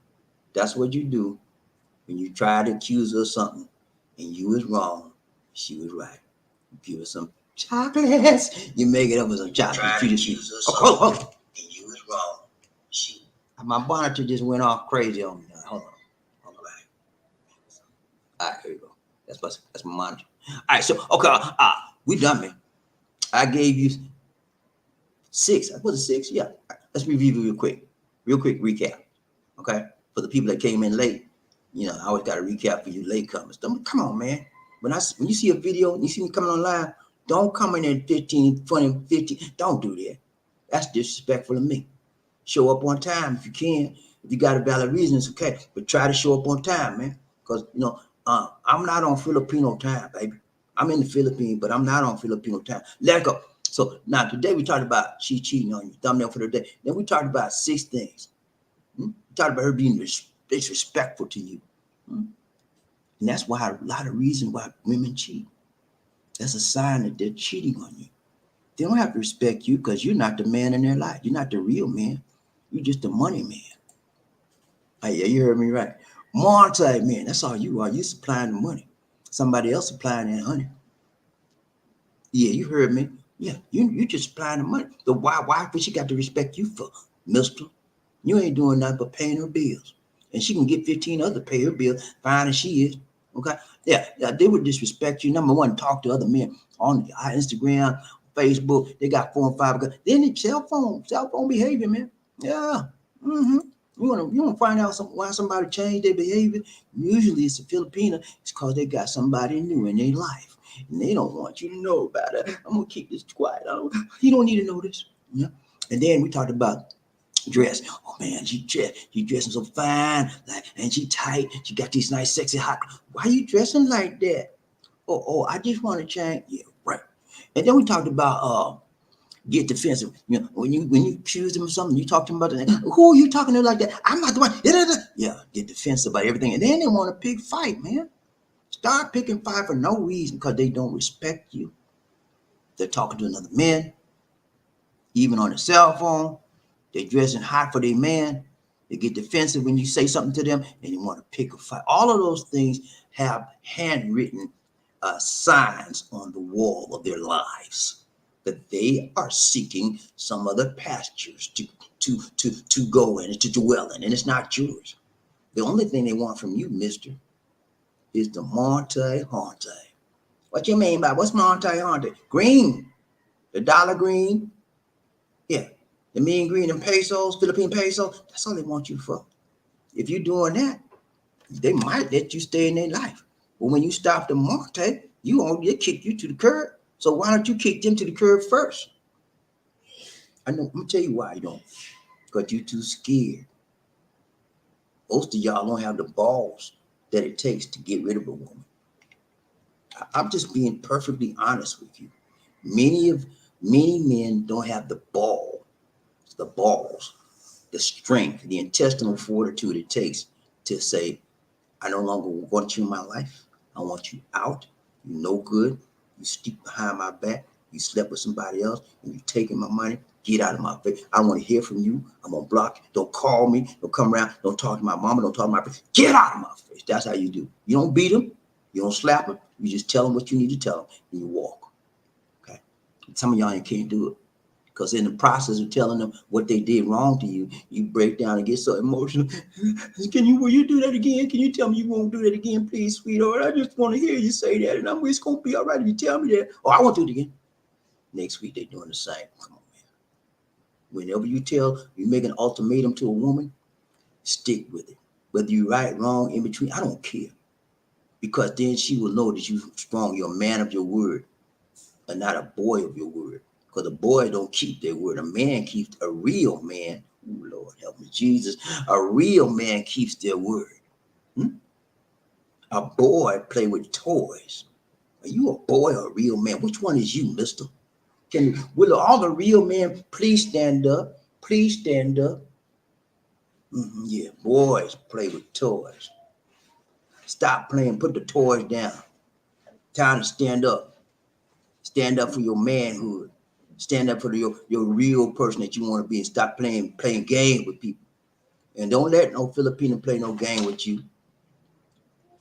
That's what you do when you try to accuse her of something and you was wrong, she was right. You give her some chocolates. You make it up with some chocolates. You just and you was wrong. My monitor just went off crazy on me. Hold on. All right, here we go. That's my monitor. All right, so okay, we done, man. I gave you 6. Was it 6? Yeah. Let's review real quick recap. Okay, for the people that came in late, you know, I always got to recap for you latecomers. Come on, man. When you see a video and you see me coming on live, don't come in at 15, 20, 50. Don't do that. That's disrespectful to me. Show up on time if you can. If you got a valid reason, it's okay. But try to show up on time, man. Because, you know, I'm not on Filipino time, baby. I'm in the Philippines, but I'm not on Filipino time. Let go. So now today we talked about she cheating on you. Thumbnail for the day. Then we talked about 6 things. We talked about her being disrespectful to you. And that's why a lot of reasons why women cheat. That's a sign that they're cheating on you. They don't have to respect you because you're not the man in their life. You're not the real man. You're just the money man. Oh, yeah, you heard me right. Multi-man, that's all you are. You supplying the money. Somebody else supplying that honey. Yeah, you heard me. Yeah, you just supplying the money. So why would she got to respect you for, mister? You ain't doing nothing but paying her bills. And she can get 15 others pay her bills, fine as she is. Okay? Yeah, they would disrespect you. Number one, talk to other men on Instagram, Facebook. They got 4 and 5. Then it's cell phone behavior, man. Yeah. Mm-hmm. You want to find out why somebody changed their behavior? Usually it's a Filipina. It's because they got somebody new in their life, and they don't want you to know about it. I'm gonna keep this quiet. You don't need to know this. Yeah. And then we talked about dress. Oh man, she dressing so fine, like, and she tight. She got these nice, sexy, hot. Why you dressing like that? Oh, I just want to change. Yeah, right. And then we talked about get defensive. You know, when you accuse them of something, you talk to them about it. Who are you talking to like that? I'm not the one. Yeah, get defensive about everything, and then they want to pick fight, man. Start picking fight for no reason because they don't respect you. They're talking to another man, even on the cell phone. They dressing hot for their man. They get defensive when you say something to them, and they want to pick a fight. All of those things have handwritten signs on the wall of their lives that they are seeking some other pastures to go in and to dwell in, and it's not yours. The only thing they want from you, mister, is the Monte Honte. What you mean by what's Monte Honte? Green, the dollar green, yeah, the mean green and pesos, Philippine pesos. That's all they want you for. If you're doing that, they might let you stay in their life. But when you stop the Monte, they kick you to the curb. So why don't you kick them to the curb first? I know. I'm gonna tell you why you don't. Because you're too scared. Most of y'all don't have the balls that it takes to get rid of a woman. I'm just being perfectly honest with you. Many men don't have the balls, the strength, the intestinal fortitude it takes to say, I no longer want you in my life. I want you out. You no good. You speak behind my back. You slept with somebody else and you taking my money. Get out of my face. I don't want to hear from you. I'm gonna block you. Don't call me. Don't come around. Don't talk to my mama. Don't talk to my face. Get out of my face. That's how you do. You don't beat them. You don't slap them. You just tell them what you need to tell them and you walk. Okay. Some of y'all can't do it. Because in the process of telling them what they did wrong to you, you break down and get so emotional. Will you do that again? Can you tell me you won't do that again, please, sweetheart? I just want to hear you say that, and it's gonna be all right if you tell me that. Oh, I won't do it again. Next week they're doing the same. Come on, man. Whenever you make an ultimatum to a woman, stick with it. Whether you're right, wrong, in between, I don't care. Because then she will know that you're strong. You're a man of your word, and not a boy of your word. Because a boy don't keep their word. A real man. Oh, Lord help me, Jesus. A real man keeps their word. Hmm? A boy play with toys. Are you a boy or a real man? Which one is you, mister? Will all the real men please stand up? Please stand up. Yeah, boys play with toys. Stop playing. Put the toys down. Time to stand up. Stand up for your manhood. Stand up for your real person that you want to be and stop playing games with people. And don't let no Filipino play no game with you.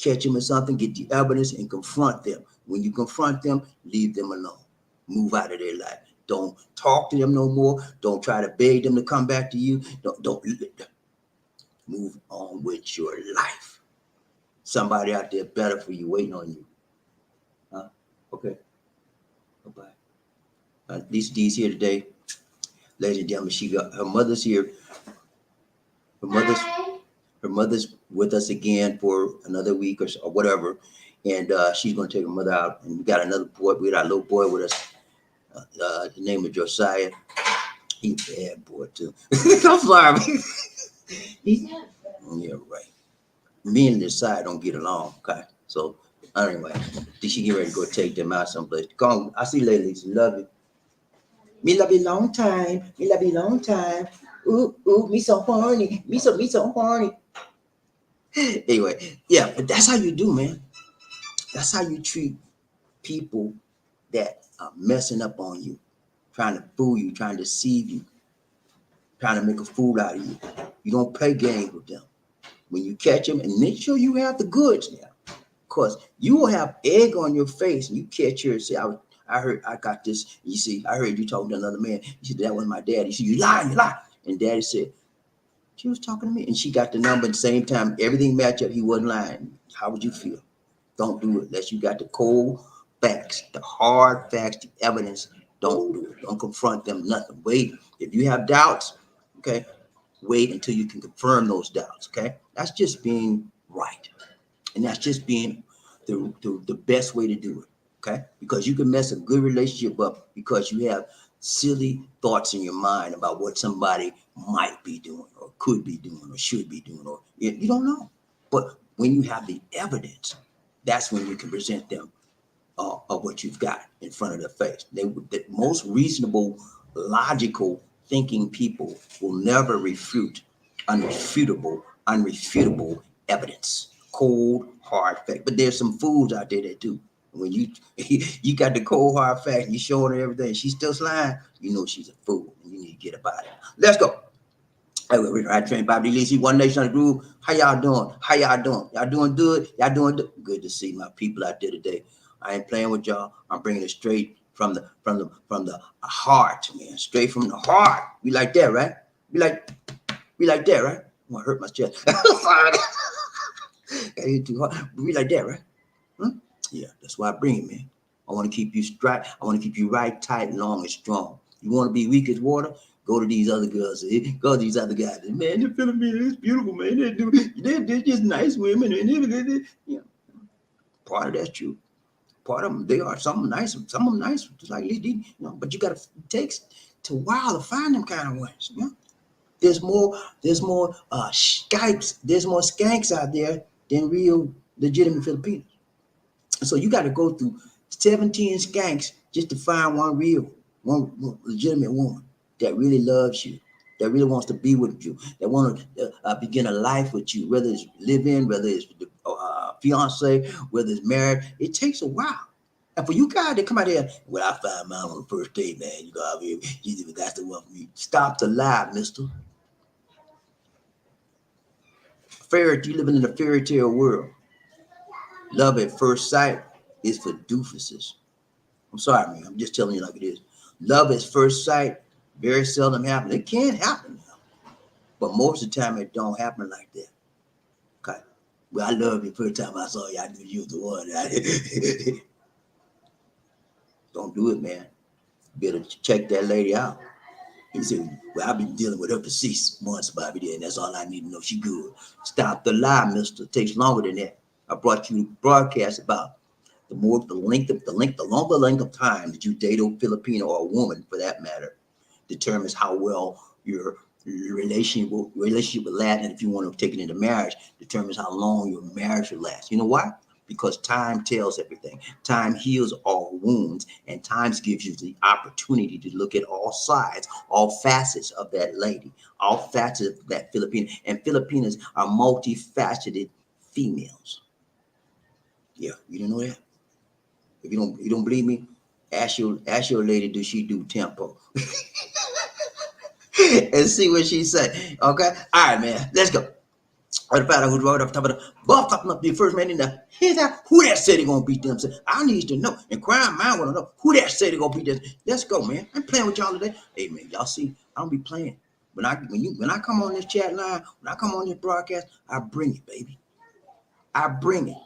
Catch them in something, get the evidence, and confront them. When you confront them, leave them alone. Move out of their life. Don't talk to them no more. Don't try to beg them to come back to you. Don't move on with your life. Somebody out there better for you waiting on you. Huh? Okay. Bye-bye. Lisa D's here today. Ladies and gentlemen, she got her mother's here. Her mother's her mother's with us again for another week or so, or whatever, and she's going to take her mother out. And we got another boy. We got a little boy with us. The name of Josiah. He's a bad boy too. I'm sorry. Yeah, right. Me and Josiah don't get along. Okay, so anyway, she get ready to go take them out someplace. Come on, I see you later, Lisa. Love you. Me love you long time. Me love you long time. Ooh, me so horny. Me so horny. Anyway, yeah, but that's how you do, man. That's how you treat people that are messing up on you, trying to fool you, trying to deceive you, trying to make a fool out of you. You don't play games with them. When you catch them, and make sure you have the goods now, because you will have egg on your face, and you catch her and say, I heard I got this. You see, I heard you talking to another man. You said, that was my daddy. You said, you lie. And daddy said, she was talking to me. And she got the number at the same time. Everything matched up. He wasn't lying. How would you feel? Don't do it unless you got the cold facts, the hard facts, the evidence. Don't do it. Don't confront them, nothing. Wait. If you have doubts, okay, Wait until you can confirm those doubts. Okay, that's just being right, and that's just being the best way to do it. Okay, because you can mess a good relationship up because you have silly thoughts in your mind about what somebody might be doing or could be doing or should be doing, or you don't know. But when you have the evidence, that's when you can present them of what you've got in front of their face. The most reasonable, logical thinking people will never refute unrefutable evidence, cold, hard fact. But there's some fools out there that do. When you you got the cold hard fact, and you showing her everything, she's still lying, you know she's a fool. You need to get about it. Let's go. Hey, we're right train BobbieD Lacey, One Nation on the Groove. How y'all doing? How y'all doing? Y'all doing good? Y'all doing good to see my people out there today. I ain't playing with y'all. I'm bringing it straight from the heart, man. Straight from the heart. We like that, right? We like that, right? I'm gonna hurt my chest. Got hit too hard. We like that, right? Yeah, that's why I bring it, man. I want to keep you straight. I want to keep you right, tight, long, and strong. You want to be weak as water? Go to these other girls. Go to these other guys. Man, the Philippines is beautiful, man. They're just nice women, and you know, part of that's true. Part of them, they are some nice, some of them nice, just like you know. But you got to takes to a while to find them kind of ones. You know? There's more skanks. There's more skanks out there than real legitimate Filipinos. So you got to go through 17 skanks just to find one legitimate woman that really loves you, that really wants to be with you, that want to begin a life with you, whether it's live-in, whether it's fiance, whether it's married. It takes a while. And for you guys that come out here, well, I found mine on the first date, man. You go out here, that's the one for me. Stop the lie, mister. You living in a fairy tale world. Love at first sight is for doofuses. I'm sorry, man. I'm just telling you like it is. Love at first sight very seldom happens. It can happen, but most of the time it don't happen like that. Okay. Well, I love you first time I saw you. I knew you was the one. Don't do it, man. You better check that lady out. He said, well, I've been dealing with her for 6 months, BobbieD, and that's all I need to know. She good. Stop the lie, mister. It takes longer than that. I brought you broadcast about the longer length of time that you date a Filipino or a woman, for that matter, determines how well your relationship will last. And if you want to take it into marriage, determines how long your marriage will last. You know why? Because time tells everything. Time heals all wounds, and time gives you the opportunity to look at all sides, all facets of that lady, all facets of that Filipino. And Filipinas are multifaceted females. Yeah, you didn't know that? If you don't believe me, ask your lady, does she do tempo? And see what she say. Okay? All right, man. Let's go. Or the battle who's right off top of the buff topping up the first man in the here's that who that said he gonna beat them. I need to know. And crime mind wanna know who that said he gonna beat them. Let's go, man. I'm playing with y'all today. Hey man, y'all see, I don't be playing. When I come on this chat line, when I come on this broadcast, I bring it, baby. I bring it.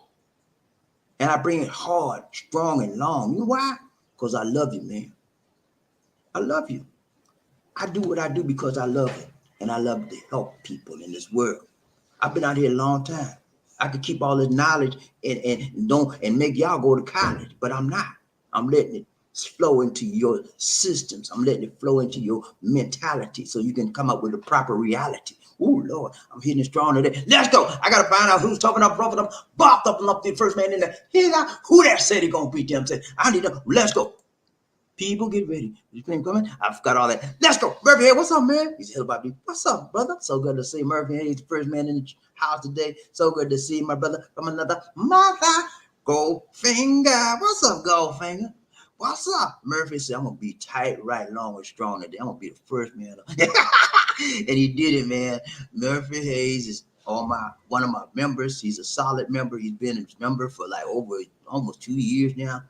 And I bring it hard, strong, and long. You know why? Because I love you, man. I love you. I do what I do because I love it. And I love to help people in this world. I've been out here a long time. I could keep all this knowledge and make y'all go to college, but I'm not. I'm letting it flow into your systems. I'm letting it flow into your mentality so you can come up with a proper reality. Oh Lord, I'm hitting it strong today. Let's go. I gotta find out who's talking up, bumping up, bopped up and up the first man in there. Who that said he gonna beat them? Say, I need to. Let's go. People, get ready. You think coming? I forgot all that. Let's go. Murphy, hey, what's up, man? He said, BobbieD. What's up, brother? So good to see Murphy. He's the first man in the house today. So good to see my brother from another mother. Goldfinger. What's up, Goldfinger? What's up? Murphy said, I'm going to be tight, right, long, and strong today. I'm going to be the first man. And he did it, man. Murphy Hayes is one of my members. He's a solid member. He's been a member for like over almost 2 years now.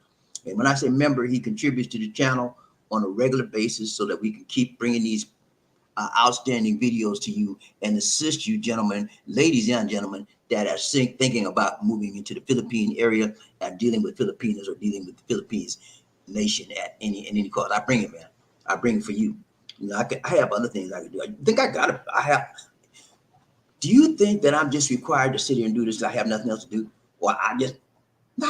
And when I say member, he contributes to the channel on a regular basis so that we can keep bringing these outstanding videos to you and assist you, gentlemen, ladies and gentlemen, that are thinking about moving into the Philippine area and dealing with Filipinos or dealing with the Philippines nation at any cost. I bring it, man. I bring it for you. You know, I have other things I can do. I think do you think that I'm just required to sit here and do this? I have nothing else to do? Or no,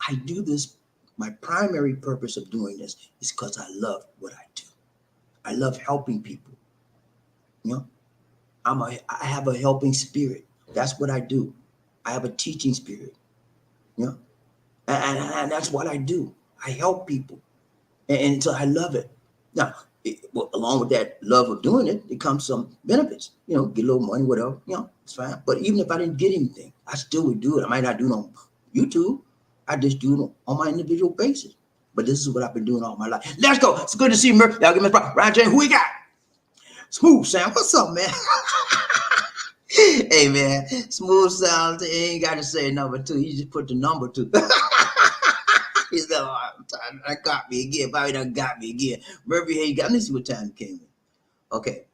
I do this. My primary purpose of doing this is because I love what I do. I love helping people. You know, I have a helping spirit. That's what I do. I have a teaching spirit. You know, and that's what I do. I help people, and so I love it. Now, well, along with that love of doing it, it comes some benefits. You know, get a little money, whatever. You know, it's fine. But even if I didn't get anything, I still would do it. I might not do it on YouTube. I just do it on my individual basis. But this is what I've been doing all my life. Let's go. It's good to see you, Murphy. Y'all give me a Ryan J. Who we got? Smooth Sound. What's up, man? Hey, man. Smooth Sound. He ain't got to say number 2. He just put the number 2. He's like, oh, that got me again. Bobby done got me again. Murphy, hey, let me see what time he came in. Okay.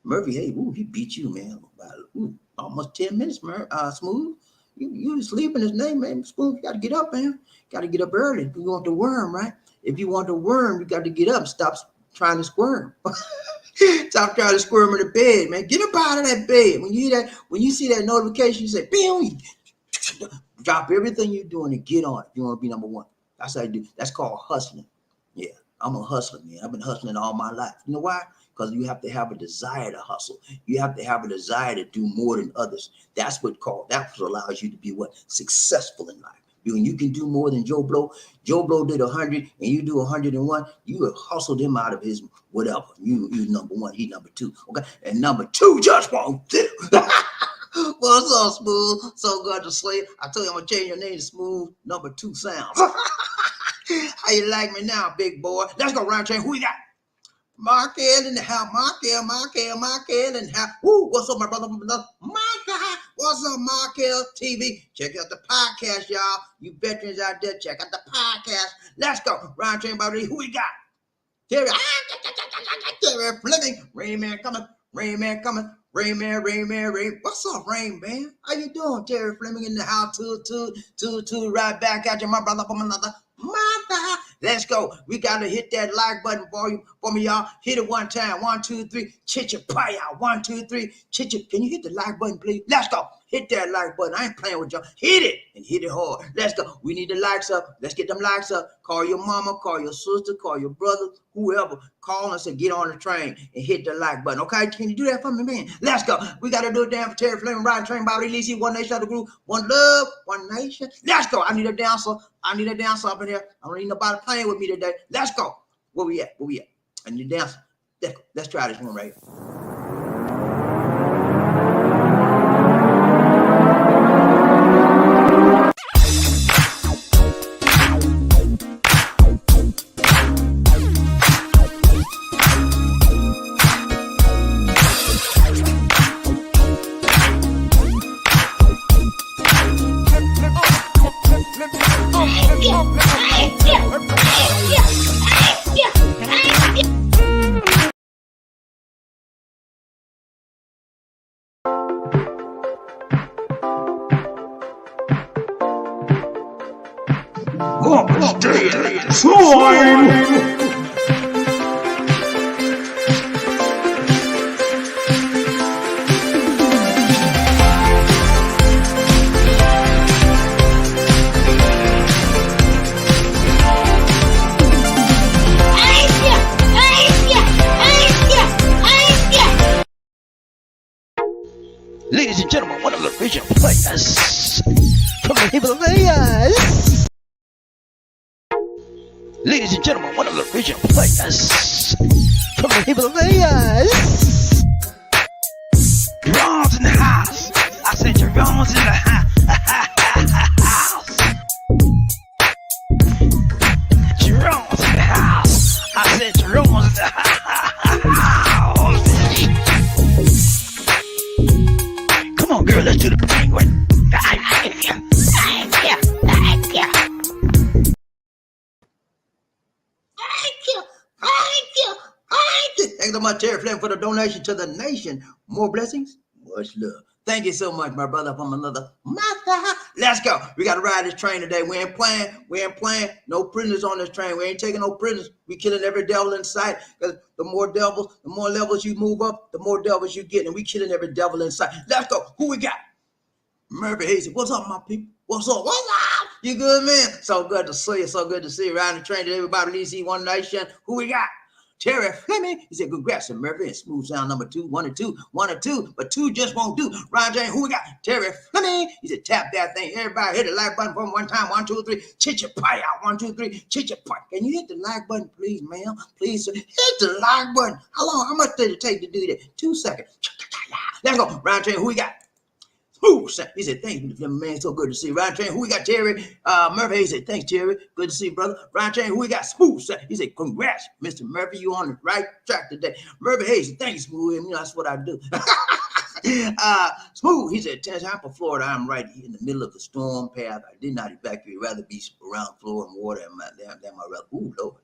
Murphy, hey, ooh, he beat you, man. Almost 10 minutes, Smooth. You sleeping his name, man. Smooth, you got to get up, man. Got to get up early. If you want the worm, right? If you want the worm, you got to get up. Stop trying to squirm. Stop trying to squirm in the bed, man. Get up out of that bed. When you see that notification, you say, "Bing." Drop everything you're doing and get on it. You want to be number 1. That's how you do. That's called hustling. Yeah, I'm a hustler, man. I've been hustling all my life. You know why? Because you have to have a desire to hustle. You have to have a desire to do more than others. That's what allows you to be successful in life. When you can do more than Joe Blow. Joe Blow did 100 and you do 101. You have hustled him out of his whatever. You number 1, he number 2. Okay, and number 2 just won't do. What's up, Smooth? So good to sleep. I told you I'm gonna change your name to Smooth number 2 Sounds. How you like me now, big boy? Let's go round train. Who we got? Markel in the house. Markel in the house. Woo, what's up, my brother? Markel, what's up, Markel TV? Check out the podcast, y'all. You veterans out there, check out the podcast. Let's go. Round train, BobbieD. Who we got? Terry Fleming. Rain Man coming. Rain Man coming. Rain Man. What's up, Rain Man? How you doing? Terry Fleming in the house. Two, right back at you, my brother from another mother. Let's go. We got to hit that like button for me, y'all. Hit it one time. 1, 2, 3. Chit-ya-paya. 1, 2, 3. Chit-ya. Can you hit the like button, please? Let's go. Hit that like button. I ain't playing with y'all. Hit it and hit it hard. Let's go. We need the likes up. Let's get them likes up. Call your mama, call your sister, call your brother, whoever. Call us and get on the train and hit the like button. Okay? Can you do that for me, man? Let's go. We got to do it down for Terry Fleming, riding train, BobbieD, Lisi, One Nation of the group, One Love, One Nation. Let's go. I need a dancer. Up in here. I don't need nobody playing with me today. Let's go. Where we at? I need a dancer. Let's try this one right here. Ladies and gentlemen, one of the original players from the Himalayas. Ladies and gentlemen, one of the original players from the Himalayas. Jerome's in the house. I said Jerome's in the house. Jerome's in the house. I said Jerome's in the house. Come on, girl, let's do the penguin. Thank you so much, Terry Fleming, for the donation to the nation. More blessings, much love. Thank you so much, my brother, from another mother. Let's go. We got to ride this train today. We ain't playing. We ain't playing. No prisoners on this train. We ain't taking no prisoners. We killing every devil in sight. Because the more devils, the more levels you move up, the more devils you get. And we killing every devil in sight. Let's go. Who we got? Murphy Hazy. What's up, my people? What's up? What's up? You good, man? So good to see you. So good to see you. Riding the train today. Everybody needs to see One Nation. Who we got? Terry Fleming. He said, congrats to Murphy and smooth sound number 2, 1 and 2, 1 and 2, but 2 just won't do. Ron James, who we got? Terry Fleming. He said, tap that thing. Everybody hit the like button for one time. 1, 2, 3. Chit your pie out. 1, 2, 3. Chit your pie. Can you hit the like button, please, ma'am? Please, sir. Hit the like button. How much did it take to do that? 2 seconds. Let's go. Ron James, who we got? Who? He said, thanks, Mr. Fleming, man. So good to see you. Ryan Train, who we got? Terry Murphy. He said, thanks, Terry. Good to see you, brother. Ryan Train, who we got? Smooth. He said, congrats, Mr. Murphy. You on the right track today. Murphy Hayes, thanks, Smooth. You know, that's what I do. Smooth. He said, I'm from Florida. I'm right in the middle of the storm path. I did not evacuate. Rather be around floor and water. And my relative. Ooh, Lord.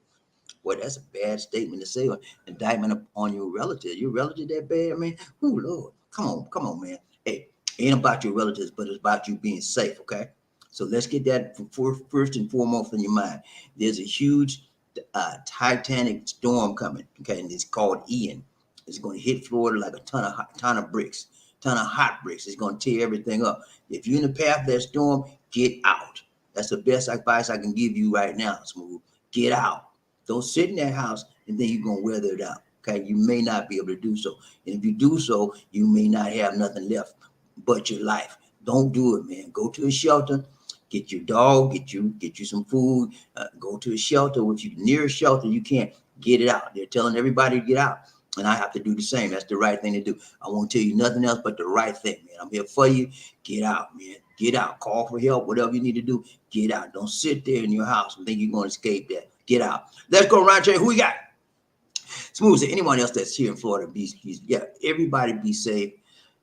Boy, that's a bad statement to say. Indictment on your relative. Your relative that bad, man? Ooh, Lord. Come on, man. Hey. Ain't about your relatives, but it's about you being safe, okay? So let's get that first and foremost in your mind. There's a huge Titanic storm coming, okay? And it's called Ian. It's going to hit Florida like a ton of hot bricks. It's going to tear everything up. If you're in the path of that storm, get out. That's the best advice I can give you right now, Smooth. Get out. Don't sit in that house and then you're going to weather it out, okay? You may not be able to do so. And if you do so, you may not have nothing left but your life. Don't do it, man. Go to a shelter, get your dog, get you some food, go to a shelter. If you're near a shelter, you can't get it out. They're telling everybody to get out, and I have to do the same. That's the right thing to do. I won't tell you nothing else but the right thing, man. I'm here for you. Get out, man. Get out. Call for help. Whatever you need to do, get out. Don't sit there in your house and think you're going to escape that. Get out. Let's go, Ron J. Who we got? Smooth. Anyone else that's here in Florida, everybody be safe.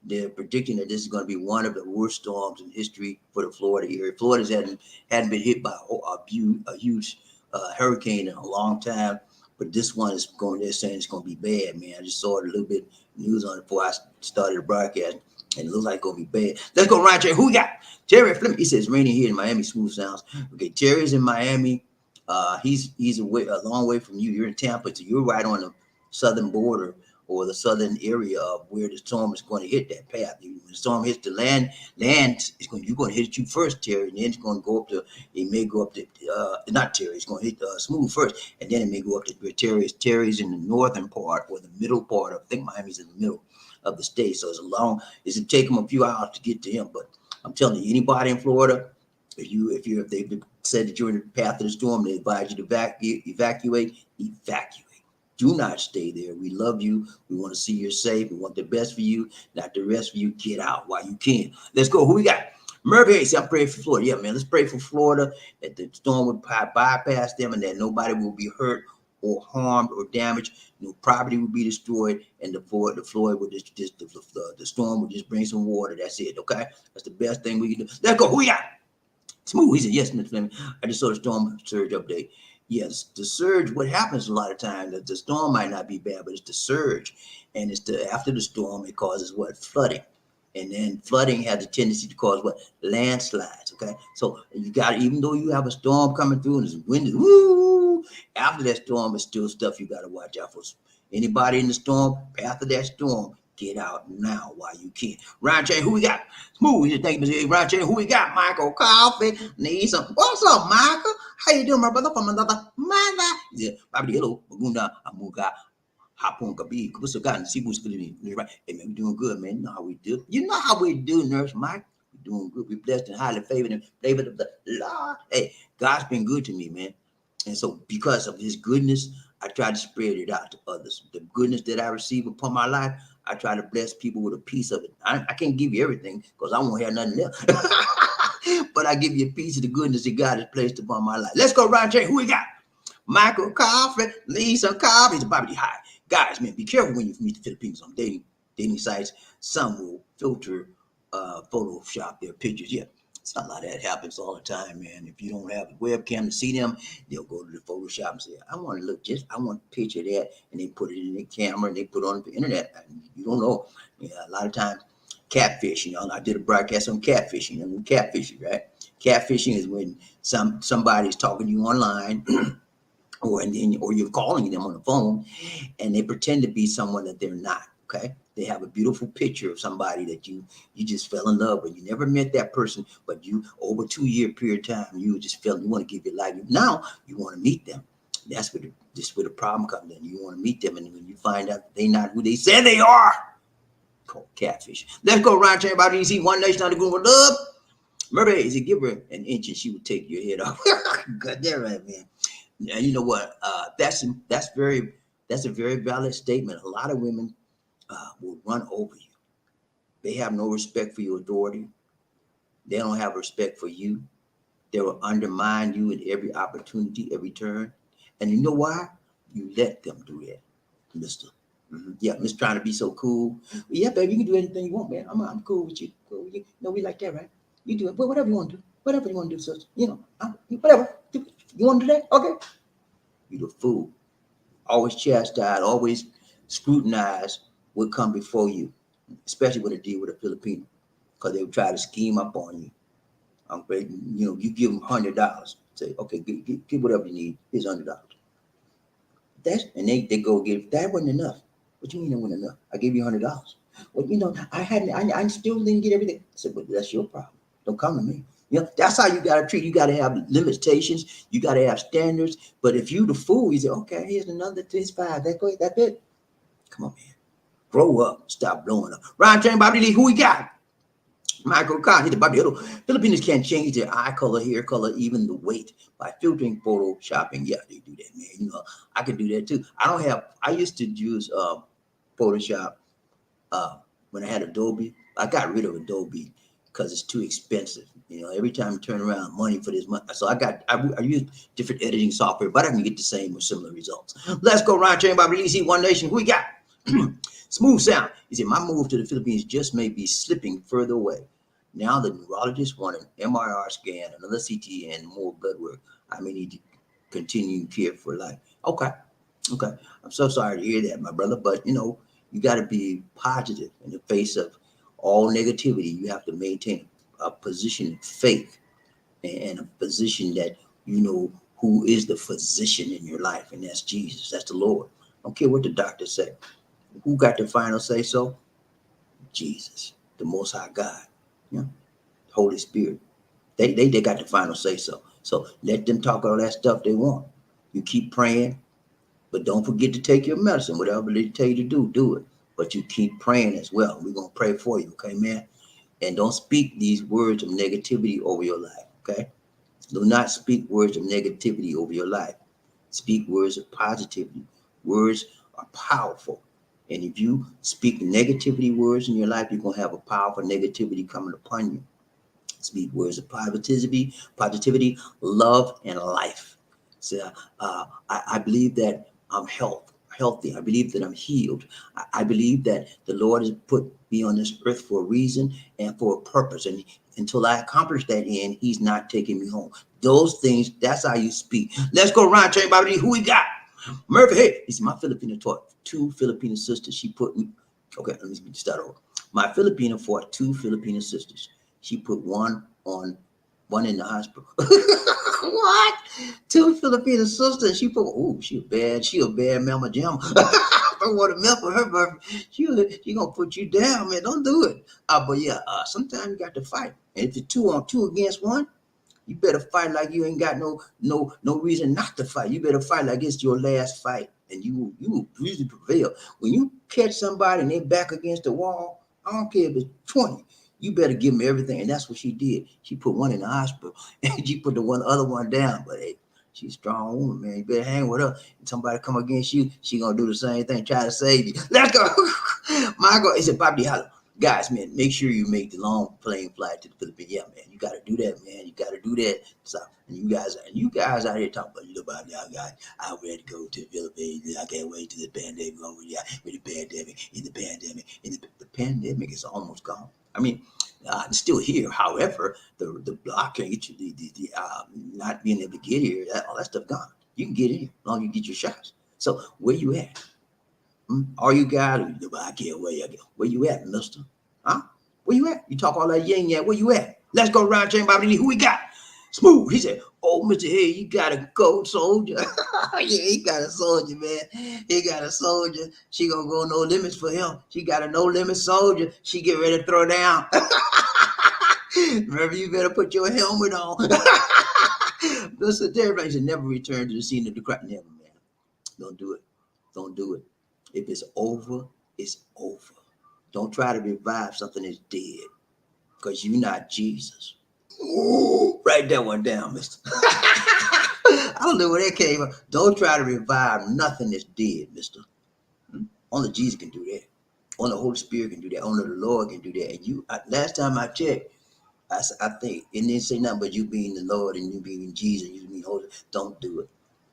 They're predicting that this is going to be one of the worst storms in history for the Florida area. Florida's hadn't been hit by a huge hurricane in a long time, but this one is going. They're saying it's going to be bad, man. I just saw a little bit news on it before I started the broadcast, and it looks like it's going to be bad. Let's go, Ryan. Who we got? Terry Fleming. He says it's raining here in Miami. Smooth sounds. Okay, Terry's in Miami. He's a long way from you. You're in Tampa, so you're right on the southern border or the southern area of where the storm is going to hit that path. When the storm hits the land you're going to hit you first, Terry, and then it's going to go up to, it may go up to, not Terry, it's going to hit Smooth first, and then it may go up to where Terry's in the northern part or the middle part of, I think Miami's in the middle of the state, so it'll take them a few hours to get to him, but I'm telling you, anybody in Florida, if they've said that you're in the path of the storm, they advise you to evacuate. Do not stay there. We love you. We want to see you safe. We want the best for you, not the rest for you. Get out while you can. Let's go. Who we got? Murphy. I'm praying for Florida. Yeah, man. Let's pray for Florida that the storm would bypass them and that nobody will be hurt or harmed or damaged. No property will be destroyed, and the storm would just bring some water. That's it. Okay, that's the best thing we can do. Let's go. Who we got? Smooth. He said, yes, Mr. Fleming. I just saw the storm surge update. Yes, the surge, what happens a lot of times, that the storm might not be bad, but it's the surge. And after the storm, it causes flooding. And then flooding has a tendency to cause landslides, okay? So even though you have a storm coming through and it's windy, after that storm, it's still stuff you got to watch out for. Anybody in the storm, after that storm, get out now while you can. Ryan J, who we got? Smooth. Thank you, Ryan J. Who we got? Michael Coffee. Need some. What's up, Michael? How you doing, my brother? From another mother. Yeah, BobbieD, hello. Magunda, Amuga, Hapon Kabi. What's up, guys? See who's going to be right. Hey, man, we doing good, man. You know how we do. You know how we do, Nurse Mike. We're doing good. We're blessed and highly favored and flavored of the Lord. Hey, God's been good to me, man. And so because of his goodness, I try to spread it out to others. The goodness that I receive upon my life, I try to bless people with a piece of it. I can't give you everything because I won't have nothing left. But I give you a piece of the goodness that God has placed upon my life. Let's go, Ryan J. Who we got? Michael Coffee, Lisa Coffee. It's BobbieD. Hi. Guys, man, be careful when you meet the Philippines on dating sites. Some will filter, Photoshop their pictures. Yeah, it's not a lot of that happens all the time, man. If you don't have a webcam to see them, they'll go to the Photoshop and say, I want to picture that. And they put it in the camera and they put it on the internet. And you don't know. Yeah, a lot of times catfish. I did a broadcast on catfishing. Catfishing, right? Catfishing is when somebody's talking to you online, or you're calling them on the phone, and they pretend to be someone that they're not. Okay, they have a beautiful picture of somebody that you just fell in love with. You never met that person, but you over 2 year period of time, you just felt you want to give your life. Now you want to meet them. That's where the problem comes in. You want to meet them, and when you find out they're not who they say they are, called catfish. Let's go around to everybody. You see one nation under the group of love. Murray, is it give her an inch and she would take your head off. God damn right, man. And you know what? That's a very valid statement. A lot of women will run over you. They have no respect for your authority. They don't have respect for you. They will undermine you in every opportunity, every turn. And you know why? You let them do that, Mister. Yeah, Miss trying to be so cool. Yeah, baby, you can do anything you want, man. I'm cool with you. Cool with you. No, we like that, right? You do it. But whatever you want to do. Whatever you want to do, sister. Whatever. You want to do that? Okay. You the fool. Always chastise, always scrutinize what come before you, especially when it deal with a Filipino, because they would try to scheme up on you. I'm great. You give them $100. Say, okay, get whatever you need. Here's $100. And they go get, that wasn't enough. What you mean that wasn't enough? I gave you $100. Well, I still didn't get everything. I said, well, that's your problem. Don't come to me. That's how you gotta treat. You gotta have limitations. You gotta have standards. But if you the fool, you say, okay, here's another 5. That's it. Come on, man. Grow up. Stop blowing up. Ryan Train, BobbieD, who we got? Michael Khan, the BobbieD. Filipinos can change their eye color, hair color, even the weight by filtering, photoshopping. Yeah, they do that, man. I can do that too. I used to use Photoshop when I had Adobe. I got rid of Adobe because it's too expensive. Every time you turn around, money for this money. So I use different editing software, but I can get the same or similar results. Let's go, Ryan Train, BobbieD, One Nation. Who we got? Smooth sound. He said, my move to the Philippines just may be slipping further away. Now the neurologist want an MRI scan, another CT, and more blood work. I may need to continue care for life. Okay. I'm so sorry to hear that, my brother, but you got to be positive in the face of all negativity. You have to maintain a position of faith and a position that who is the physician in your life, and that's Jesus. That's the Lord. I don't care what the doctor say. Who got the final say so? Jesus, the Most High God, Holy Spirit. They got the final say so. So let them talk all that stuff they want. You keep praying, but don't forget to take your medicine. Whatever they tell you to do it. But you keep praying as well. We're gonna pray for you, okay, man? And don't speak these words of negativity over your life, okay? Do not speak words of negativity over your life. Speak words of positivity. Words are powerful. And if you speak negativity words in your life, you're going to have a powerful negativity coming upon you. Speak words of positivity, love, and life. So I believe that I'm healthy. I believe that I'm healed. I believe that the Lord has put me on this earth for a reason and for a purpose. And until I accomplish that end, he's not taking me home. Those things, that's how you speak. Let's go around, Train BobbieD. Who we got? Murphy, hey, he's my Filipino taught 2 Filipino sisters. She put me, okay, let me start over. My Filipino fought 2 Filipino sisters. She put one in the hospital. What? 2 Filipino sisters. She put, she a bad mama jamma. I want to milk for her, but she gonna put you down, man. Don't do it. But yeah, sometimes you got to fight. And if it's 2 on 2 against 1, you better fight like you ain't got no reason not to fight. You better fight like it's your last fight, and you will usually prevail. When you catch somebody and they back against the wall, I don't care if it's 20. You better give them everything, and that's what she did. She put one in the hospital, and she put the other one down. But hey, she's a strong woman, man. You better hang with her. If somebody come against you, she gonna do the same thing, try to save you. Let's go. Michael, it's a BobbieD Hollow. Guys, man, make sure you make the long plane flight to the Philippines. Yeah, man, you got to do that, man. You got to do that. So, and you guys out here talking about now, guys. I'm ready to go to the Philippines. I can't wait till the pandemic over. Yeah, with the pandemic, the pandemic is almost gone. I mean, it's still here. However, the blockage, the not being able to get here, all that stuff gone. You can get in here as long as you get your shots. So, where you at? All you got, I can't wait. Where you at, mister? Huh? Where you at? You talk all that yin yang. Where you at? Let's go round chain BobbieD. Who we got? Smooth. He said, oh, Mr. Hey, you got a gold soldier. Yeah, he got a soldier, man. He got a soldier. She gonna go no limits for him. She got a no limit soldier. She get ready to throw down. Remember, you better put your helmet on. Listen to everybody should never return to the scene of the crime. Never, man. Don't do it. Don't do it. If it's over, it's over. Don't try to revive something that's dead, because you're not Jesus. Ooh, write that one down, mister. I don't know where that came from. Don't try to revive nothing that's dead, mister. Only Jesus can do that. Only the Holy Spirit can do that. Only the Lord can do that. And you, last time I checked, I think it didn't say nothing but you being the Lord and you being Jesus, you being holy. Don't do it.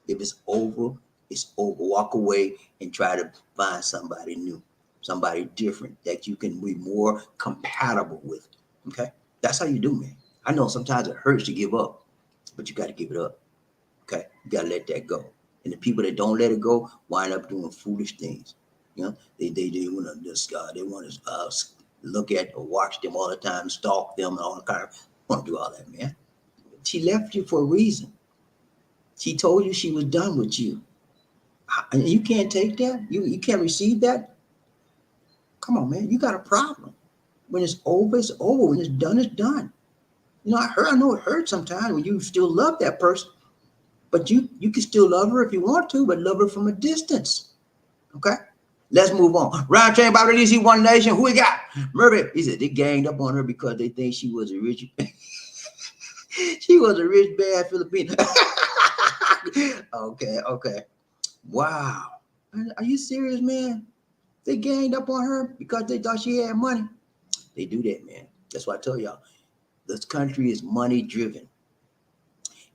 If it's over, it's over. Walk away and try to find somebody new, somebody different that you can be more compatible with. Okay? That's how you do, man. I know sometimes it hurts to give up, but you got to give it up. Okay? You got to let that go. And the people that don't let it go wind up doing foolish things. You know, they want to just they want to look at or watch them all the time, stalk them and all the kind of. Want to do all that, man. She left you for a reason. She told you she was done with you. And you can't take that? You can't receive that? Come on, man. You got a problem. When it's over, it's over. When it's done, it's done. You know, I know it hurts sometimes when you still love that person. But you can still love her if you want to, but love her from a distance. Okay? Let's move on. Round train about DC One Nation. Who we got? Murphy. He said they ganged up on her because they think she was a rich she was a rich bad Filipina. Okay. Wow. Are you serious, man? They ganged up on her because they thought she had money. They do that, man. That's why I tell y'all. This country is money driven.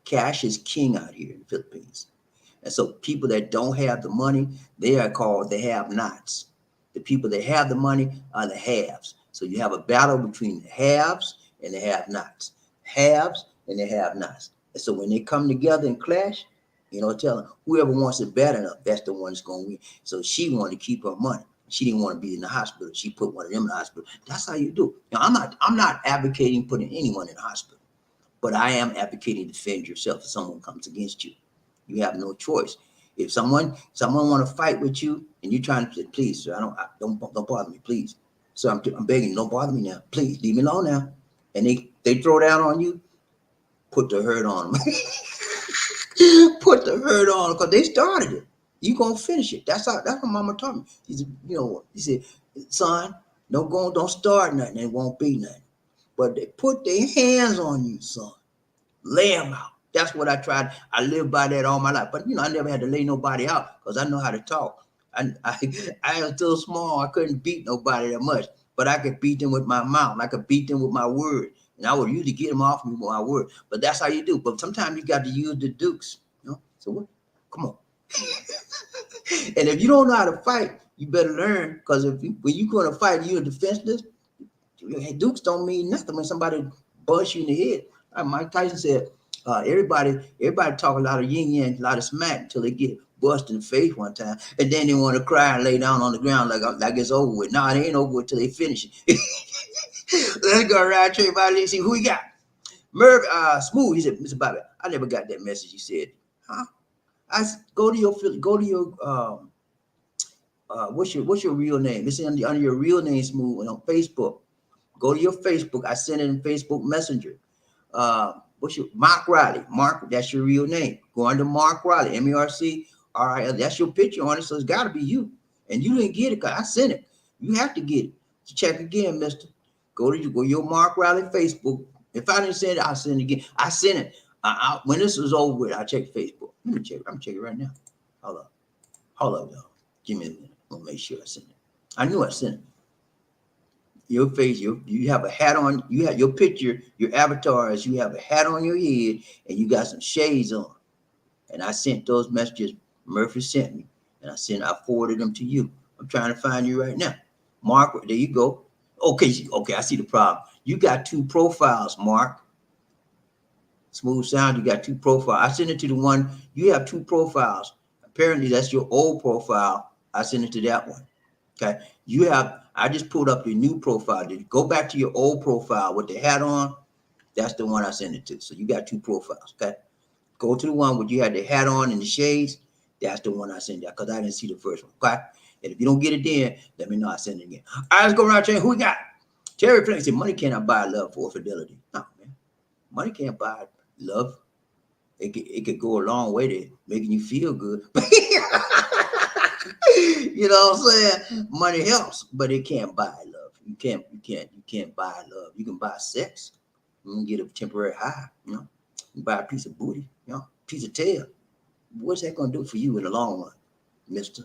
Cash is king out here in the Philippines. And so people that don't have the money, they are called the have-nots. The people that have the money are the haves. So you have a battle between the haves and the have-nots. Haves and the have-nots. And so when they come together and clash, you know, tell them whoever wants it bad enough, that's the one that's going to win. So she wanted to keep her money. She didn't want to be in the hospital. She put one of them in the hospital. That's how you do. Now, I'm not advocating putting anyone in the hospital, but I am advocating defend yourself if someone comes against you. You have no choice. If someone want to fight with you and you're trying to say, please, sir, don't bother me, please. So I'm begging, don't bother me now. Please leave me alone now. And they throw down on you, put the hurt on them. Put the hurt on because they started it. You gonna finish it. That's what Mama taught me. He said, son, don't start nothing. It won't be nothing. But they put their hands on you, son. Lay them out. That's what I tried. I lived by that all my life. But, I never had to lay nobody out because I know how to talk. I was still small. I couldn't beat nobody that much. But I could beat them with my mouth. I could beat them with my word. And I would usually get them off me with my word. But that's how you do. But sometimes you got to use the dukes. So what? Come on. And if you don't know how to fight, you better learn. Because when you're going to fight, you're defenseless. Dukes don't mean nothing when somebody busts you in the head. Mike Tyson said, everybody talk a lot of yin yang, a lot of smack until they get busted in the face one time, and then they want to cry and lay down on the ground like it's over with. No, it ain't over with till they finish it. Let's go around to everybody and see who we got. Merv, Smooth. He said, Mr. Bobby, I never got that message. He said, huh? I go to your what's your real name? It's under your real name, Smooth, and on Facebook. Go to your Facebook. I sent it in Facebook Messenger. What's your Mark Riley? Mark, that's your real name. Go under Mark Riley, MARCRIL. That's your picture on it, so it's got to be you. And you didn't get it because I sent it. You have to get it. So check again, mister. Go to your Mark Riley Facebook. If I didn't send it, I'll send it again. I sent it. When this is over with, I'll check Facebook. Let me check. I'm checking right now. Hold up, y'all. Give me a minute. I'm gonna make sure I sent it. I knew I sent it. Your face, you have a hat on, you have your picture, your avatar is you have a hat on your head and you got some shades on. And I sent those messages Murphy sent me. And I forwarded them to you. I'm trying to find you right now. Mark, there you go. Okay, I see the problem. You got two profiles, Mark. Smooth Sound, you got two profiles. I sent it to the one, you have two profiles. Apparently that's your old profile. I sent it to that one. Okay. I just pulled up your new profile. Go back to your old profile with the hat on. That's the one I sent it to. So you got two profiles, okay? Go to the one where you had the hat on and the shades. That's the one I sent you because I didn't see the first one, okay? And if you don't get it then, let me know. I send it again. All right, let's go around, Terry. Who we got? Terry Flynn said, money cannot buy love or fidelity. No, man. Money can't buy love. It could go a long way to making you feel good. You know what I'm saying? Money helps, but it can't buy love. You can't buy love. You can buy sex. You can get a temporary high, you know. You buy a piece of booty, you know, piece of tail. What's that gonna do for you in the long run, Mister?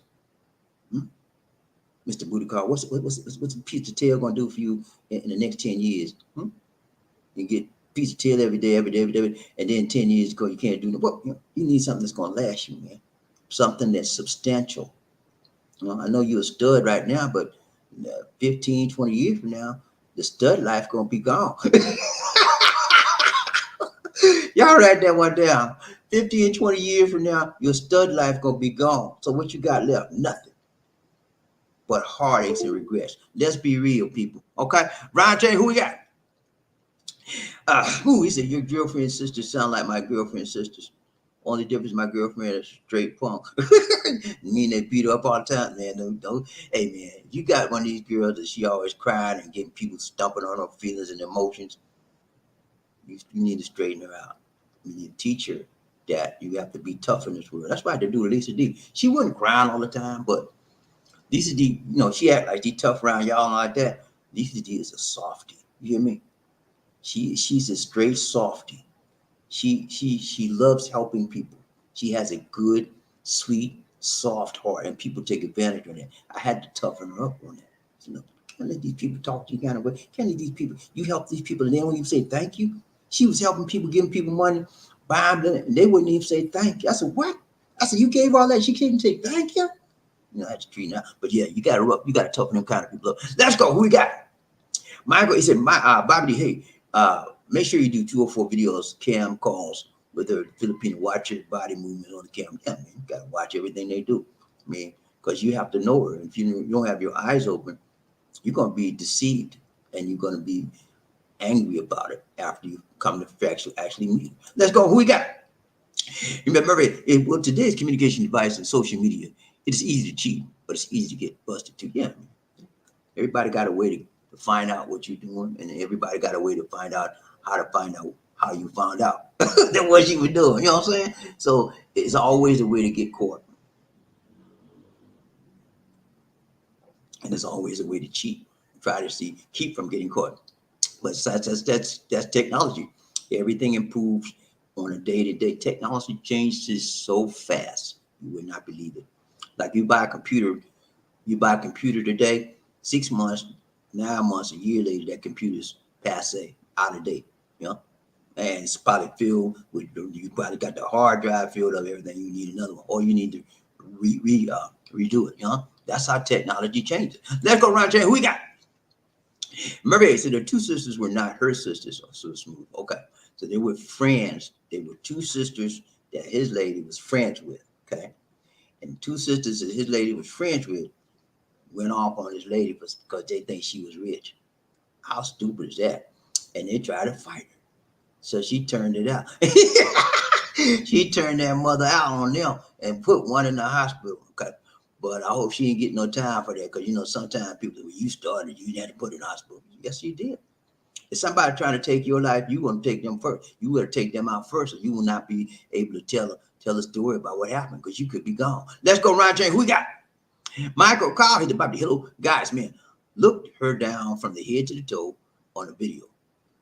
Mr. Booty Car? What's a piece of tail gonna do for you in the next 10 years? You get a piece of tail every day, and then 10 years ago you can't do no. Well, you need something that's gonna last you, man. Something that's substantial. You know, I know you're a stud right now, but 15, 20 years from now, the stud life gonna be gone. Y'all write that one down. 15, 20 years from now, your stud life gonna be gone. So what you got left? Nothing but heartaches and regrets. Let's be real, people. Okay, Ryan J, who we got? He said your girlfriend's sisters sound like my girlfriend's sisters. Only difference, my girlfriend is straight punk. Mean they beat her up all the time, man. Don't. Hey, man, you got one of these girls that she always crying and getting people stumping on her feelings and emotions. You need to straighten her out. You need to teach her that you have to be tough in this world. That's why they do Lisa D. She wasn't crying all the time, but Lisa D, you know, she act like she tough around y'all and like that. Lisa D is a softie. You hear me? She's a straight softie. She loves helping people. She has a good, sweet, soft heart, and people take advantage of that. I had to toughen her up on that. You know, can't let these people talk to you kind of way. Can't let these people. You help these people, and then when you say thank you, she was helping people, giving people money, buying them, and they wouldn't even say thank you. I said, what? I said, you gave all that, she can't even say thank you. You know, I had to treat her. But yeah, you gotta toughen them kind of people up. Let's go. Who we got? Michael, he said, BobbieD, hey, make sure you do 204 videos, cam calls with the Filipino. Watch your body movement on the camera. Yeah, man, you gotta watch everything they do. I mean, because you have to know her. If you don't have your eyes open, you're gonna be deceived and you're gonna be angry about it after you come to actually meet her. Let's go. Who we got? Remember, well, today's communication device and social media, it's easy to cheat, but it's easy to get busted too. Yeah, everybody got a way to find out what you're doing, and everybody got a way to find out how you found out that what you were doing. You know what I'm saying? So it's always a way to get caught, and there's always a way to cheat. Try to keep from getting caught. But that's technology. Everything improves on a day-to-day. Technology changes so fast, you would not believe it. Like you buy a computer today, 6 months, 9 months, a year later, that computer's passe, out of date, you know? And it's probably filled with, you probably got the hard drive filled up everything. You need another one, or you need to redo it, you know? That's how technology changes. Let's go around, Jay. Who we got? Murray said the two sisters were not her sisters. So smooth. Okay. So they were friends. They were two sisters that his lady was friends with. Okay. And two sisters that his lady was friends with went off on his lady because they think she was rich. How stupid is that? And they tried to fight her. So she turned it out. She turned that mother out on them and put one in the hospital. Okay. But I hope she didn't get no time for that, because you know sometimes people, when you started, you had to put in the hospital. Yes, you did. If somebody trying to take your life, you want to take them first. You got to take them out first, or you will not be able to tell a story about what happened, because you could be gone. Let's go, Ryan James. Who we got? Michael Carl hit the Bobby. Hello, guys, man. Look her down from the head to the toe on the video,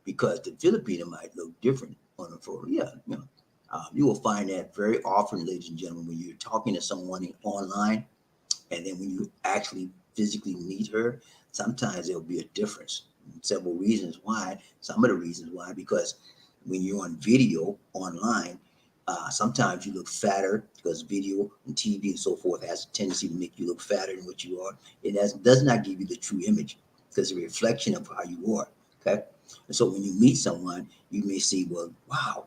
because the Filipina might look different on the photo. Yeah, you know, you will find that very often, ladies and gentlemen, when you're talking to someone online. And then when you actually physically meet her, sometimes there'll be a difference. Several reasons why. Some of the reasons why, because when you're on video online, sometimes you look fatter, because video and TV and so forth has a tendency to make you look fatter than what you are. It does not give you the true image, because it's a reflection of how you are. Okay. And so when you meet someone, you may see, well, wow,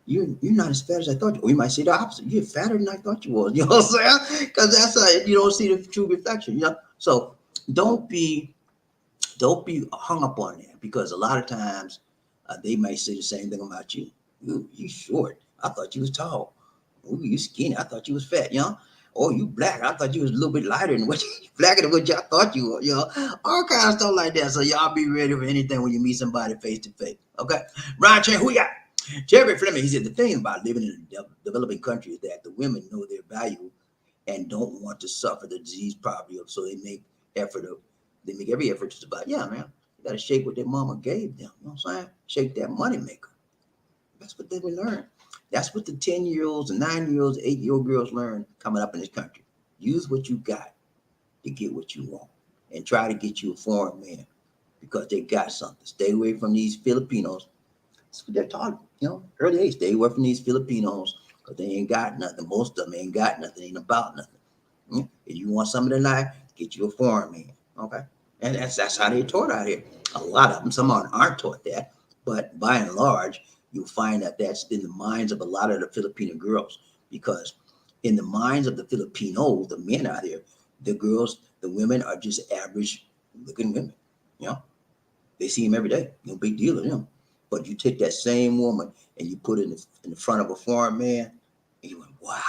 you're not as fat as I thought you. Or you might say the opposite. You're fatter than I thought you was. You know what I'm saying? Because that's you don't see the true reflection. You know. So don't be Don't be hung up on that because a lot of times they might say the same thing about you. You short. I thought you was tall. Ooh, you skinny. I thought you was fat. You know. Oh, you black. I thought you was a little bit lighter than what you blacker than what y'all thought you were. You know, all kinds of stuff like that. So y'all be ready for anything when you meet somebody face to face. Okay, Ryan Chan, who we got? Jerry Fleming. He said the thing about living in a developing country is that the women know their value and don't want to suffer the disease poverty of, so they make effort of, they make every effort to survive. Yeah, man, you got to shake what their mama gave them. You know what I'm saying? Shake that money maker. That's what they learn. That's what the 10-year-olds and 9-year-olds, 8-year-old girls learn coming up in this country. Use what you got to get what you want, and try to get you a foreign man because they got something. Stay away from these Filipinos. That's what they're taught. You know, early age. Stay away from these Filipinos because they ain't got nothing. Most of them ain't got nothing. Ain't about nothing. If you want some of their life, get you a foreign man. Okay. And that's how they taught out here. A lot of them, some aren't taught that, but by and large, you'll find that that's in the minds of a lot of the Filipino girls, because in the minds of the Filipinos, the men out here, the girls, the women are just average looking women. You know, they see them every day. No big deal to them. But you take that same woman and you put it in the front of a foreign man, and you went, wow,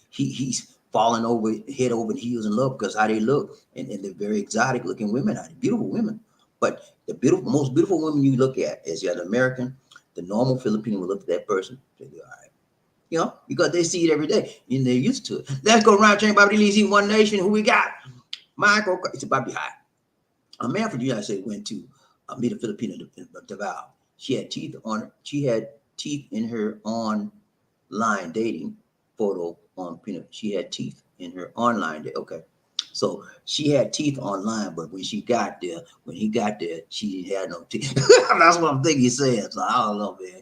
he's falling over head over heels in love because how they look, and they're very exotic looking women, beautiful women. But the most beautiful women you look at as an American, the normal Filipino will look at that person, say, all right, you know, because they see it every day and they're used to it. Let's go around chain Bobby Lee, One Nation. Who we got? Michael, it's a Bobby High. A man from the United States went to meet a Filipino devout. She had teeth on her. She had teeth in her online dating photo on peanut. She had teeth in her online day. Okay. So she had teeth online, but when he got there, she had no teeth. That's what I'm thinking he's saying. So I don't know, man.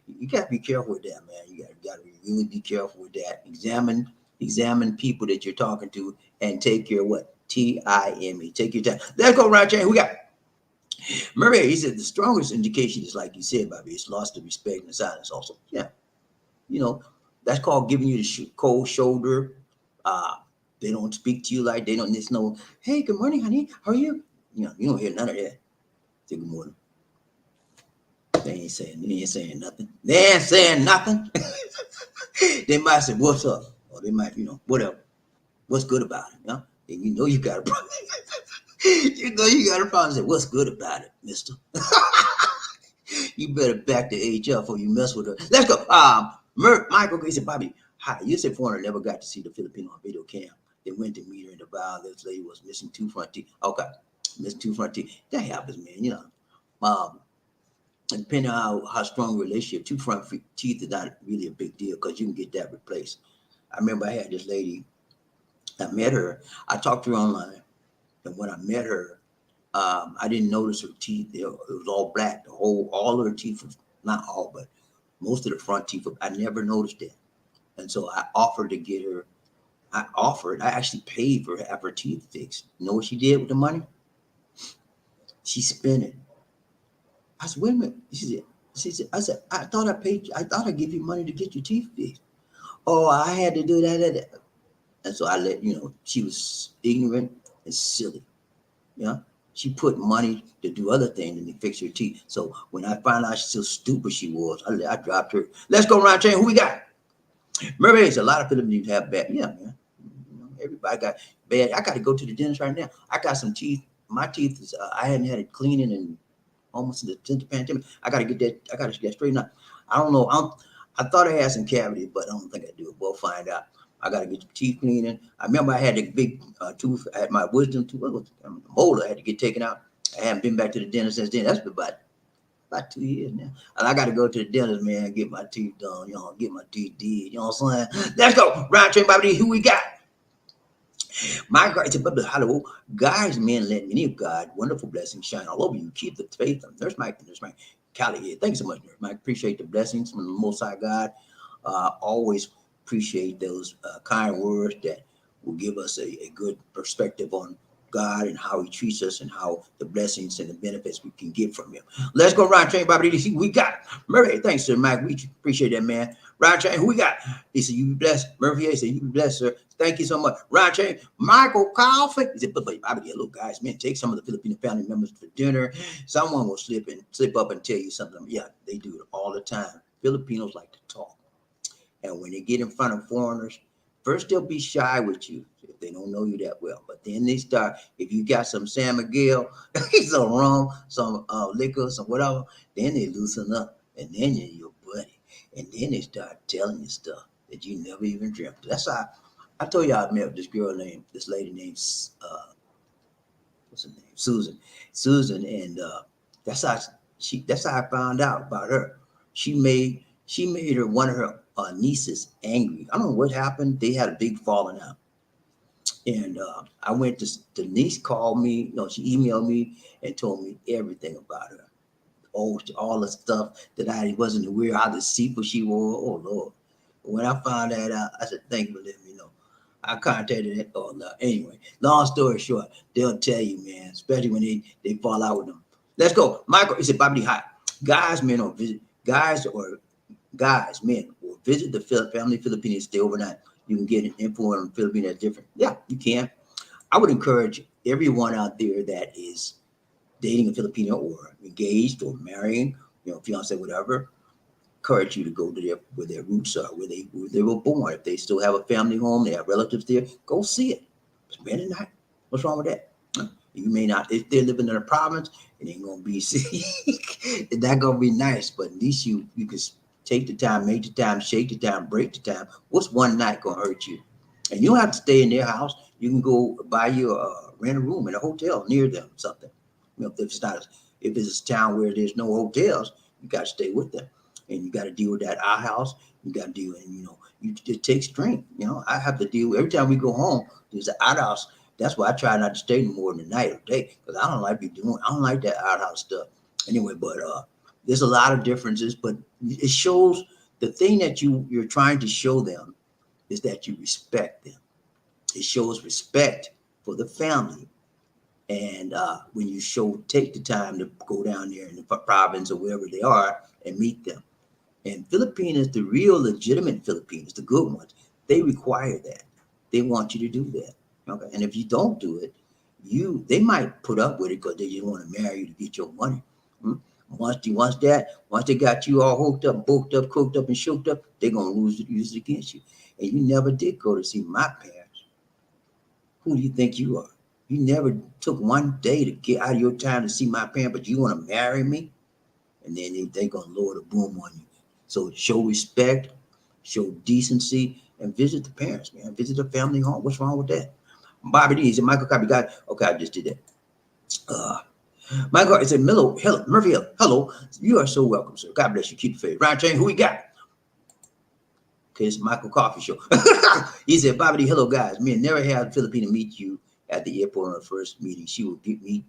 You gotta be careful with that, man. You gotta really be careful with that. Examine people that you're talking to and take your what? TIME. Take your time. Let's go, Ryan Chan. Who we got? Murray, he said the strongest indication is like you said, Bobby, it's lost of respect and silence also. Yeah. You know, that's called giving you the cold shoulder. Uh, they don't speak to you like they don't just know, hey, good morning, honey. How are you? You know, you don't hear none of that. Say good morning. They ain't saying nothing. They ain't saying nothing. They might say, what's up? Or they might, you know, whatever. What's good about it? You know? And you know you got a problem. You know you got a problem. Say, what's good about it, mister? You better back the HR before you mess with her. Let's go. Michael, he said, Bobby, hi. You said foreigner never got to see the Filipino on video cam. They went to meet her in the bar. This lady was missing 2 front teeth. Okay, missing 2 front teeth. That happens, man. You know, depending on how strong a relationship, 2 front teeth is not really a big deal because you can get that replaced. I remember I had this lady. I met her. I talked to her online, and when I met her, I didn't notice her teeth. It was all black. All of her teeth was not all, but most of the front teeth. I never noticed that, and so I offered to get her. I actually paid for her teeth fixed. You know what she did with the money? She spent it. I said, wait a minute. I said, I thought I gave you money to get your teeth fixed. Oh, I had to do that. And so I let, you know, she was ignorant and silly. You know, she put money to do other things than to fix her teeth. So when I found out so stupid she was, I dropped her. Let's go around chain. Who we got? Mermaids. A lot of Filipinos have bad. Yeah, man. You know, everybody got bad. I got to go to the dentist right now. I got some teeth. My teeth is. I hadn't had it cleaning in almost since the pandemic. I got to get that. I got to get straightened out. I don't know. I thought I had some cavities, but I don't think I do. We'll find out. I got to get the teeth cleaning. I remember I had a big tooth. I had my wisdom tooth. Molar I had to get taken out. I haven't been back to the dentist since then. That's been about 2 years now. And I got to go to the dentist, man, and get my teeth done. You know, get my teeth did. You know what I'm saying? Let's go. Round train, Bobby. Who we got? My God, it's a hello. Guys, men, let many of God, wonderful blessings shine all over you. Keep the faith. There's Mike. Callie here. Thanks so much, Mike. Appreciate the blessings from the Most High God. Always appreciate those kind words that will give us a good perspective on God and how he treats us and how the blessings and the benefits we can get from him. Let's go, Ryan Train, BobbieD. We got Murray. Thanks, sir, Mike. We appreciate that, man. Ryan Train, who we got? He said, you be blessed. Murphy he said, you be blessed, sir. Thank you so much. Ryan Train, Michael Coffee. He said, but BobbieD, little guys, man, take some of the Filipino family members for dinner. Someone will slip up and tell you something. Yeah, they do it all the time. Filipinos like to talk. And when they get in front of foreigners, first they'll be shy with you if they don't know you that well. But then they start, if you got some San Miguel, some rum, some liquor, some whatever, then they loosen up. And then you're your buddy. And then they start telling you stuff that you never even dreamt. That's how I told you I met this lady named, what's her name? Susan. And that's how I found out about her. She made her one of her nieces angry. I don't know what happened. They had a big falling out. And I went to the niece called me, she emailed me and told me everything about her. All the stuff that I wasn't aware how deceitful she was. Oh Lord. When I found that out, I said, thank you for letting me know. I contacted it. Oh no. Anyway, long story short, they'll tell you, man, especially when they fall out with them. Let's go. Michael, he said, BobbieD, hi. Men will visit the family Philippines, stay overnight. You can get an info on the Philippines that's different. Yeah, you can. I would encourage everyone out there that is dating a Filipino or engaged or marrying, fiance, whatever, encourage you to go to where their roots are, where they were born. If they still have a family home, they have relatives there, go see it. Spend the night. What's wrong with that? You may not, if they're living in a province, it ain't gonna be it's not gonna be nice, but at least you can take the time, make the time, shake the time, break the time. What's one night gonna hurt you? And you don't have to stay in their house. You can go buy you rent a room in a hotel near them, something. If it's a town where there's no hotels, you got to stay with them, and you got to deal with that outhouse. You got to deal, and it takes strength. I have to deal every time we go home. There's an outhouse. That's why I try not to stay more than a night or day, because I don't like that outhouse stuff. Anyway, but there's a lot of differences, but it shows the thing that you're trying to show them is that you respect them. It shows respect for the family. And when you take the time to go down there in the province or wherever they are and meet them. And Filipinos, the real legitimate Filipinos, the good ones, they require that. They want you to do that. Okay. And if you don't do it, they might put up with it because they just want to marry you to get your money. Once they got you all hooked up, booked up, cooked up, and shooked up, they're gonna use it against you. And you never did go to see my parents. Who do you think you are? You never took one day to get out of your time to see my parents, but you want to marry me? And then they're going to lower the boom on you. So show respect, show decency, and visit the parents, man. Visit the family home. What's wrong with that? BobbieD, is it Michael Copy God? Okay, I just did that. Michael, it's a Murphy Hill. Hello. You are so welcome, sir. God bless you. Keep it faith. Ryan Chain, who we got? Okay, it's Michael Coffee Show. He said, BobbieD, hello, guys. Me never had a Filipino meet you at the airport on the first meeting. She will meet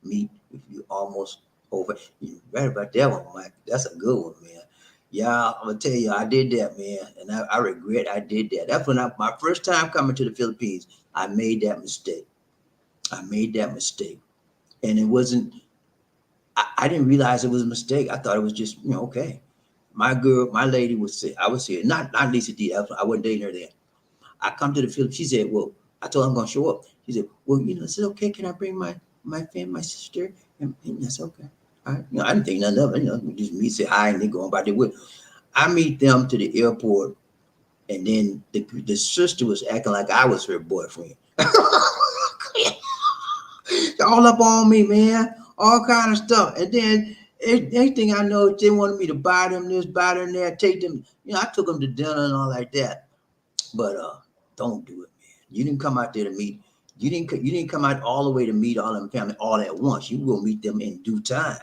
with you almost over. You're right about that one, Mike. That's a good one, man. Yeah, I'm gonna tell you, I did that, man, and I regret I did that. That's when my first time coming to the Philippines, I made that mistake. And it wasn't. I didn't realize it was a mistake. I thought it was just, okay. My lady was sick. I was here. Not Lisa D. I wasn't dating her then. I come to the Philippines. She said, well, I told her I'm going to show up. She said, well, is it okay? Can I bring my family, my sister? And that's okay. All right. I didn't think nothing of it. We just meet, say hi, and they go on about their way. I meet them to the airport, and then the sister was acting like I was her boyfriend. All up on me, man. All kind of stuff. And then anything I know, they wanted me to buy them this, buy them that, take them. I took them to dinner and all like that. But don't do it, man. You didn't come out there to meet. You didn't come out all the way to meet all them family all at once. You will meet them in due time.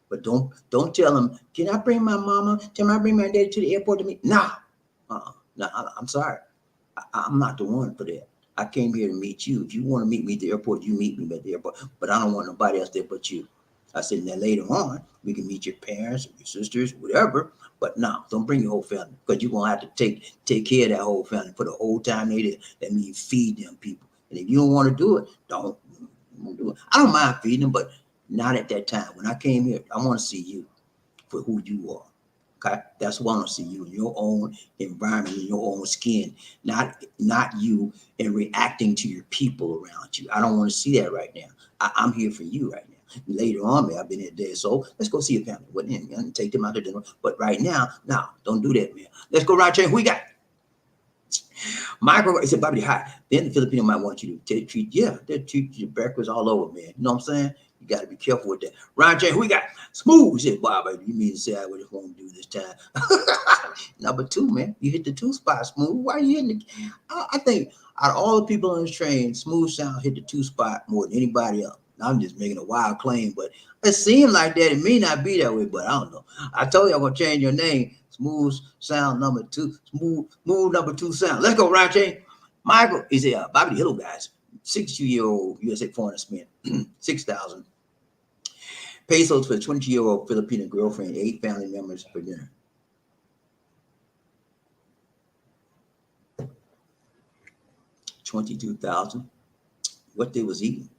But don't tell them, can I bring my mama? Can I bring my daddy to the airport to meet? Nah. I'm sorry. I'm not the one for that. I came here to meet you. If you want to meet me at the airport, you meet me at the airport. But I don't want nobody else there but you. I said, now later on, we can meet your parents, your sisters, whatever. But no, don't bring your whole family, because you're going to have to take care of that whole family for the whole time they there. That means feed them people. And if you don't want to do it, don't do it. I don't mind feeding them, but not at that time. When I came here, I want to see you for who you are. Okay, that's why I want to see you in your own environment, in your own skin, not you and reacting to your people around you. I don't want to see that right now. I'm here for you right now. Later on, man, I've been here today, so let's go see your family. What then? And take them out to dinner. But right now, no, don't do that, man. Let's go right here. Who we got? Michael, he said, Bobby, hi. Then the Filipino might want you to treat, they'll treat you breakfast all over, man. You know what I'm saying? You got to be careful with that. Ryan J, who we got? Smooth. He said, Bobby, you mean to say I would just want to do this time? Number 2, man. You hit the 2 spot, Smooth. Why are you hitting the? I think out of all the people on this train, Smooth Sound hit the 2 spot more than anybody else. I'm just making a wild claim, but it seems like that. It may not be that way, but I don't know. I told you I'm going to change your name. Smooth Sound number 2. Smooth number 2 Sound. Let's go, Ryan J. Michael, he said, Bobby, hello, guys. 62-year-old USA foreigner spent 6,000 pesos for a 22-year-old Filipino girlfriend, 8 family members for dinner. $22,000. What they was eating?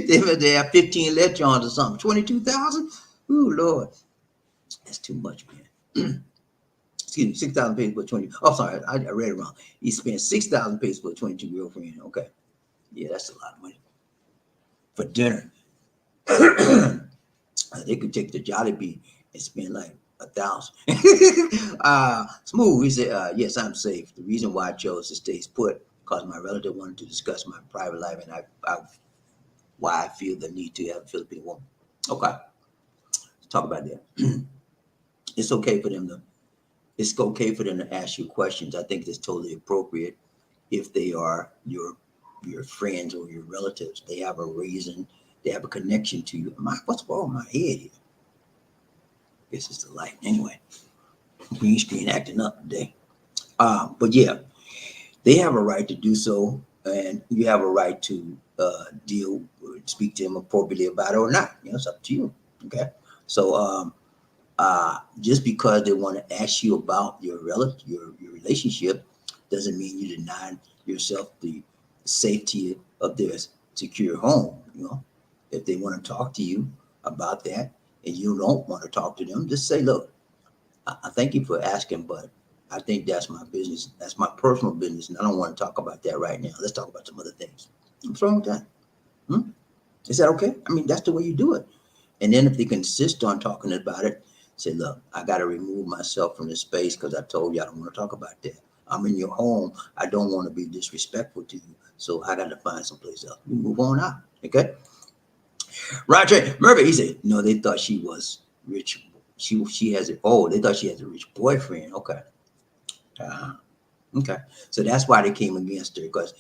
They have 15 lechons or something. 22,000. Ooh, Lord, that's too much, man. Excuse me, 6,000 pesos for 20. Oh, sorry, I read it wrong. He spent 6,000 pesos for a 22 girlfriend. Okay, yeah, that's a lot of money for dinner. They could take the Jollibee and spend like 1,000. Smooth. He said, "Yes, I'm safe. The reason why I chose to stay put because my relative wanted to discuss my private life and why I feel the need to have a Filipino woman." Okay, let's talk about that. It's okay for them to. It's okay for them to ask you questions. I think it's totally appropriate if they are your friends or your relatives. They have a reason. They have a connection to you. What's wrong with my head here? Guess it's the light. Anyway, green screen acting up today. But yeah, they have a right to do so, and you have a right to speak to them appropriately about it or not. You know, it's up to you. Okay, so just because they want to ask you about your relationship doesn't mean you deny yourself the safety of their secure home. You know, if they want to talk to you about that and you don't want to talk to them, just say, look, I thank you for asking, but I think that's my business. That's my personal business, and I don't want to talk about that right now. Let's talk about some other things. What's wrong with that? Is that okay? I mean, that's the way you do it. And then if they insist on talking about it, say, look, I got to remove myself from this space because I told you I don't want to talk about that. I'm in your home. I don't want to be disrespectful to you. So I got to find someplace else. You move on out. Okay. Roger Murphy, he said, no, they thought she was rich. She has it. Oh, they thought she has a rich boyfriend. Okay. Okay. So that's why they came against her because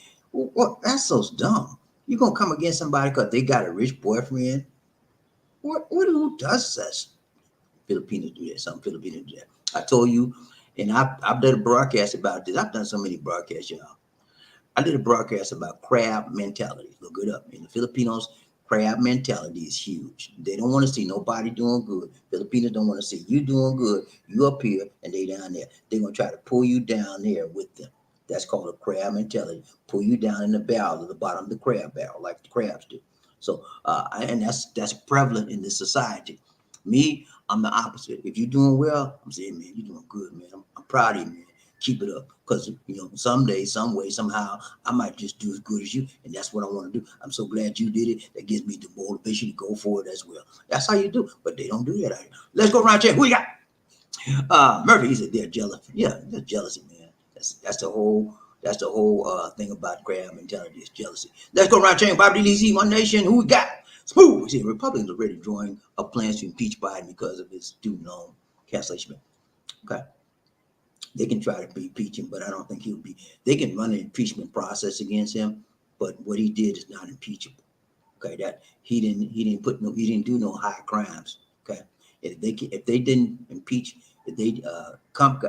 that's so dumb. You're going to come against somebody because they got a rich boyfriend? Who does this? Filipinos do that. Some Filipinos do that. I told you, and I've done a broadcast about this. I've done so many broadcasts, y'all. I did a broadcast about crab mentality. Look it up. In the Filipinos, crab mentality is huge. They don't want to see nobody doing good. Filipinos don't want to see you doing good. You up here and they down there. They're going to try to pull you down there with them. That's called a crab mentality. Pull you down in the barrel, at the bottom of the crab barrel, like the crabs do. So, and that's prevalent in this society. Me, I'm the opposite. If you're doing well, I'm saying, man, you're doing good, man. I'm proud of you, man. Keep it up. Because, you know, someday, some way, somehow, I might just do as good as you. And that's what I want to do. I'm so glad you did it. That gives me the motivation to go for it as well. That's how you do. But they don't do that out here. Let's go around check. Who you got? Murphy, he said they're jealous. Yeah, that's jealousy, man. That's the whole thing about crab mentality is jealousy. Let's go around check. BobbieD, One Nation. Who we got? Smooth. See, Republicans are already drawing up plans to impeach Biden because of his student loan cancellation. Okay. They can try to impeach him, but I don't think he'll be. They can run an impeachment process against him, but what he did is not impeachable. Okay, that he didn't do no high crimes. Okay, if they didn't impeach, if they Trump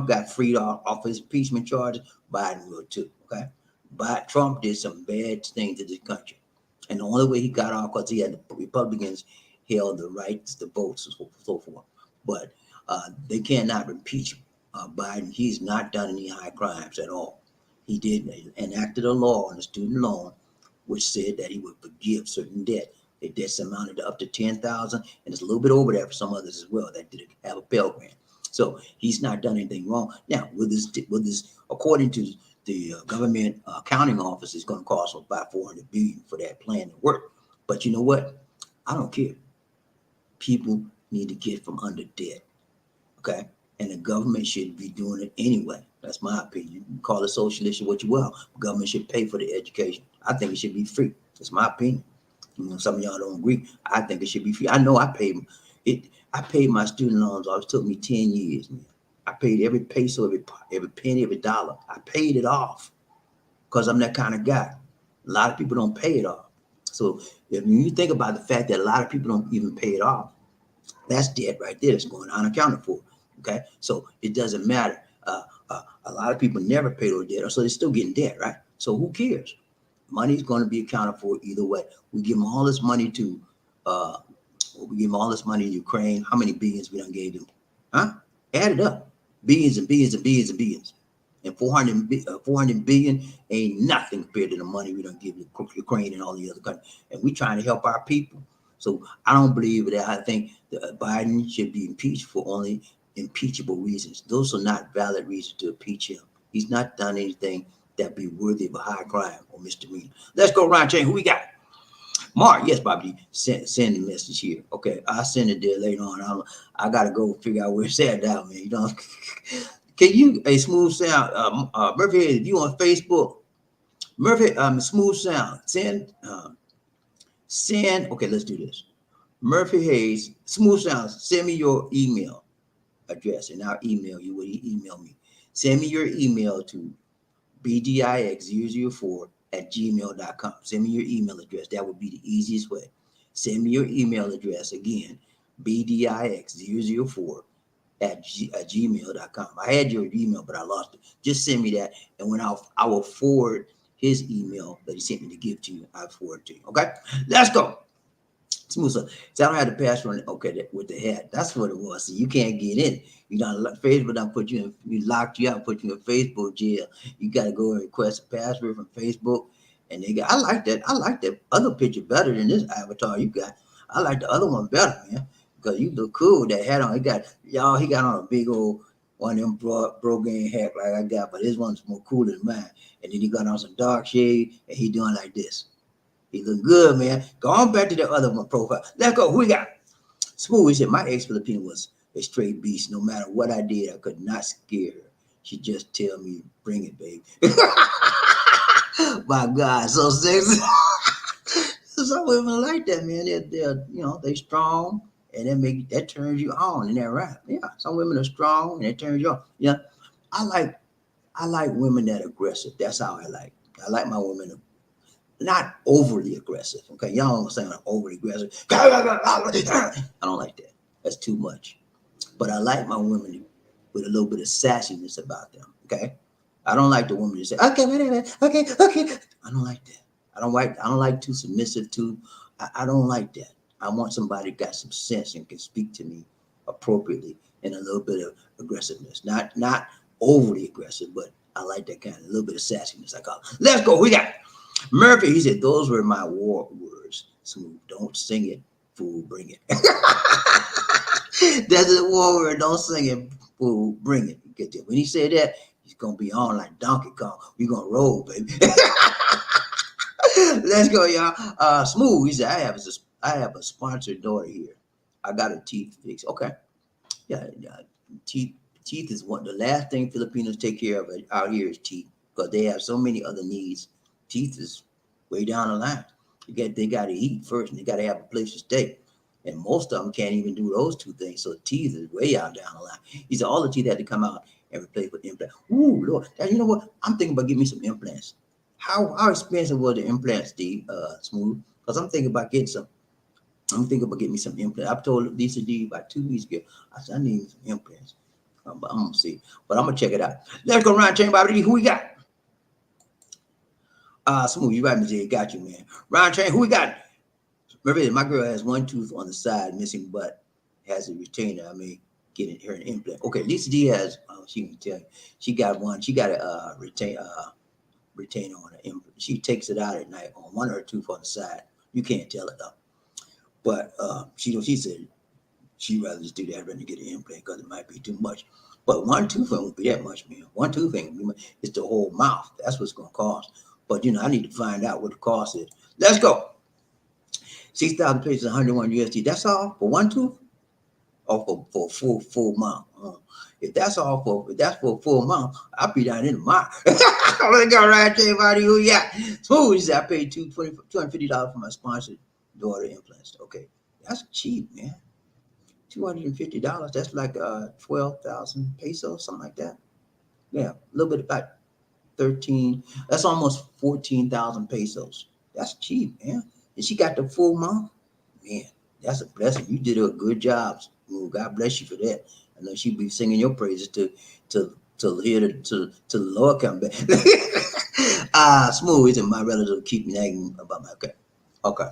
got freed off his impeachment charges, Biden will too. Okay, but Trump did some bad things to this country, and the only way he got off because he had the Republicans held the rights to vote, so forth. But they cannot impeach Biden. He's not done any high crimes at all. He did enacted a law on the student loan, which said that he would forgive certain debt. The debts amounted to up to 10,000, and it's a little bit over there for some others as well that did have a Pell Grant. So he's not done anything wrong. Now, with this, according to the government accounting office, it's going to cost about 400 billion for that plan to work. But you know what? I don't care. People need to get from under debt. Okay, and the government should be doing it anyway. That's my opinion. You can call it socialist or what you will. The government should pay for the education. I think it should be free. That's my opinion. Some of y'all don't agree. I think it should be free. I know I paid it. I paid my student loans off. It took me 10 years, man. I paid every peso, every penny, every dollar. I paid it off because I'm that kind of guy. A lot of people don't pay it off. So if you think about the fact that a lot of people don't even pay it off, that's debt right there. That's going unaccounted for. Okay, so it doesn't matter. A lot of people never pay their debt, so they're still getting debt, right? So who cares? Money's going to be accounted for either way. We give them all this money to, Ukraine. How many billions we done gave them? Huh? Add it up. Billions and billions and billions and billions. And 400 billion ain't nothing compared to the money we done give Ukraine and all the other countries. And we trying to help our people. So I don't believe that. I think that Biden should be impeached for only impeachable reasons. Those are not valid reasons to impeach him. He's not done anything that be worthy of a high crime or misdemeanor. Let's go around chain. Who we got? Mark, yes, Bobby, send the message here. Okay, I'll send it there later on. I gotta go figure out where it's at now, man. You know, can you a smooth sound? Murphy, if you on Facebook, Murphy, smooth sound. Send. Okay, let's do this. Murphy Hayes, smooth sound. Send me your email address, and I'll email you what you email me. Send me your email to bdix004@gmail.com. Send me your email address. That would be the easiest way. Send me your email address again, bdix004@gmail.com. I had your email, but I lost it. Just send me that, and when I will forward his email that he sent me to give to you, I'll forward it to you. Okay, let's go. Smooth. So I don't have the password. Okay, with the hat. That's what it was. So you can't get in. You done Facebook done put you in. We locked you out, put you in Facebook jail. You got to go and request a password from Facebook, and they got. I like that. I like that other picture better than this avatar you got. I like the other one better, man, because you look cool with that hat on. He got on a big old one of them bro game hat like I got, but his one's more cooler than mine. And then he got on some dark shade, and he doing like this. He look good, man. Go on back to the other one profile. Let's go. Who we got? Smooth. He said, my ex-Filipina was a straight beast. No matter what I did, I could not scare her. She just tell me, bring it, baby. My God, so sexy. Some women like that, man. They're they strong, and that turns you on in that rap. Yeah, some women are strong, and it turns you on. Yeah, I like women that are aggressive. That's how I like. I like my women not overly aggressive. Okay, y'all don't understand I'm overly aggressive. I don't like that. That's too much. But I like my women with a little bit of sassiness about them. Okay, I don't like the woman to say, okay, okay. I don't like that. I don't like too submissive. I don't like that. I want somebody got some sense and can speak to me appropriately and a little bit of aggressiveness. Not overly aggressive, but I like that kind of little bit of sassiness. I call it. Let's go. We got Murphy. He said, those were my war words. Smooth. Don't sing it, fool. Bring it. That's a war word. Don't sing it, fool. Bring it. Get there. When he said that, he's gonna be on like Donkey Kong. We gonna roll, baby. Let's go, y'all. Smooth. He said, I have a sponsored daughter here. I got a teeth fix. Okay. Yeah. Teeth is the last thing Filipinos take care of out here is teeth, because they have so many other needs. Teeth is way down the line. They got to eat first, and they got to have a place to stay. And most of them can't even do those two things. So teeth is way out down the line. He said all the teeth had to come out and replace with implants. Ooh, Lord. Now, you know what? I'm thinking about getting me some implants. How expensive were the implants, Steve? Smooth? Because I'm thinking about getting some. I'm thinking about getting me some implants. I told Lisa D about 2 weeks ago. I said, I need some implants. I'm going to see. But I'm going to check it out. Let's go around chain, BobbieD. Who we got? Smooth, you right, Mr. Got you, man. Round chain, who we got? Remember, my girl has one tooth on the side missing, but has a retainer. I mean, getting her an implant. Okay, Lisa D has. She can tell you. She got one. She got a retainer on it. She takes it out at night on one or two on the side. You can't tell it though. But she said she'd rather just do that rather than get an implant because it might be too much. But one tooth won't be that much, man. One tooth ain't it's the whole mouth. That's what's gonna cost. But I need to find out what the cost is. Let's go. 6,000 pesos, 101 USD. That's all for one tooth, or for a full mouth. If that's for a full month, I'll be down in the month. Let's go right there, everybody. Who you got? Smooth. He said, I paid $250 for my sponsored daughter implants. Okay, that's cheap, man. $250. That's like 12,000 pesos, something like that. Yeah, a little bit about 13. That's almost 14,000 pesos. That's cheap, man. And she got the full month. Man, that's a blessing. You did a good job. Smooth. God bless you for that. I know she'd be singing your praises to the Lord come back. Smooth isn't my relative. Keep me nagging about my okay.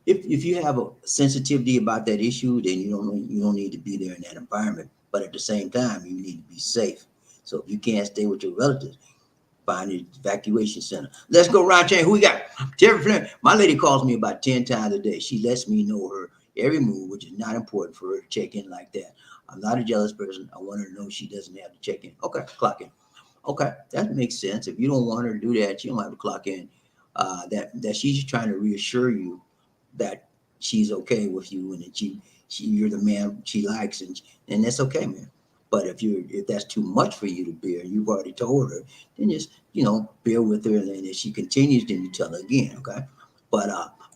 If you have a sensitivity about that issue, then you don't need to be there in that environment. But at the same time, you need to be safe. So if you can't stay with your relatives, find an evacuation center. Let's go, Ron Chain. Who we got? Terry Flynn. My lady calls me about 10 times a day. She lets me know her every move, which is not important for her to check in like that. I'm not a jealous person. I want her to know she doesn't have to check in. Okay, clock in. Okay, that makes sense. If you don't want her to do that, you don't have to clock in. That she's trying to reassure you that she's okay with you and that you're the man she likes, and that's okay, man. But if that's too much for you to bear, you've already told her, then just bear with her, and then if she continues, then you tell her again, okay? But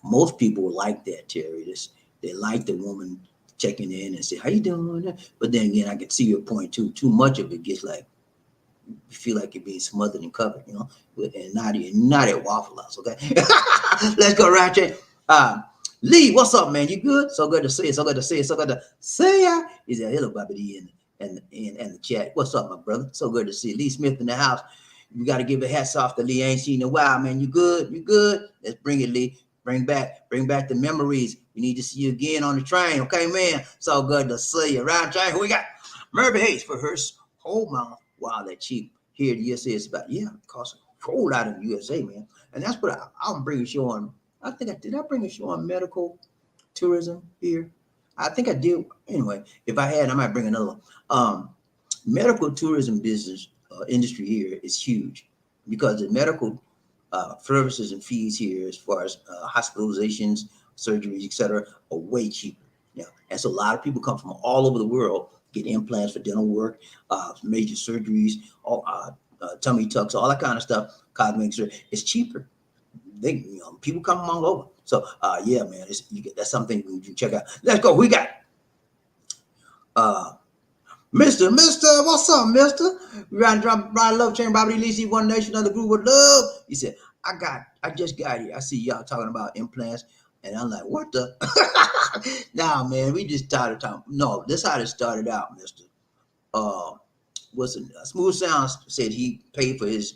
most people like that, Terry. They like the woman checking in and say, "How you doing?" But then again, I can see your point too. Too much of it gets like you feel like you're being smothered and covered, and not at Waffle House, okay? Let's go, Roger. Lee, what's up, man? You good? So good to see you. So good to see you. So good to see ya. He said, "Hello, BobbieD and the chat. What's up, my brother? So good to see you. Lee Smith in the house. You got to give a hats off to Lee. I ain't seen in a while, man. You good? You good? Let's bring it, Lee. Bring back the memories. We need to see you again on the train, okay, man? So good to see you. Right, train. Who we got? Murphy Hayes for her whole mouth. Wow, that cheap. Here the USA is about, it costs a whole lot in the USA, man. And that's what I'm bringing a show on. I think I bring a show on medical tourism here. I think I did. Anyway, if I had, I might bring another one. Medical tourism business industry here is huge because the medical services and fees here, as far as hospitalizations, surgeries, etc., are way cheaper. Yeah, and so a lot of people come from all over the world, get implants for dental work, major surgeries, all tummy tucks, all that kind of stuff. Cosmetic surgery, it's cheaper. People come from all over. So yeah, man, that's something you can check out. Let's go. We got Mr. What's up, Mister? We got to drop by love chain, BobbieD, Lisi, One Nation, under group with love. He said, I just got here. I see y'all talking about implants, and I'm like, what the? Nah, man, we just started talking. No, this how it started out, Mister. Smooth Sounds said he paid for his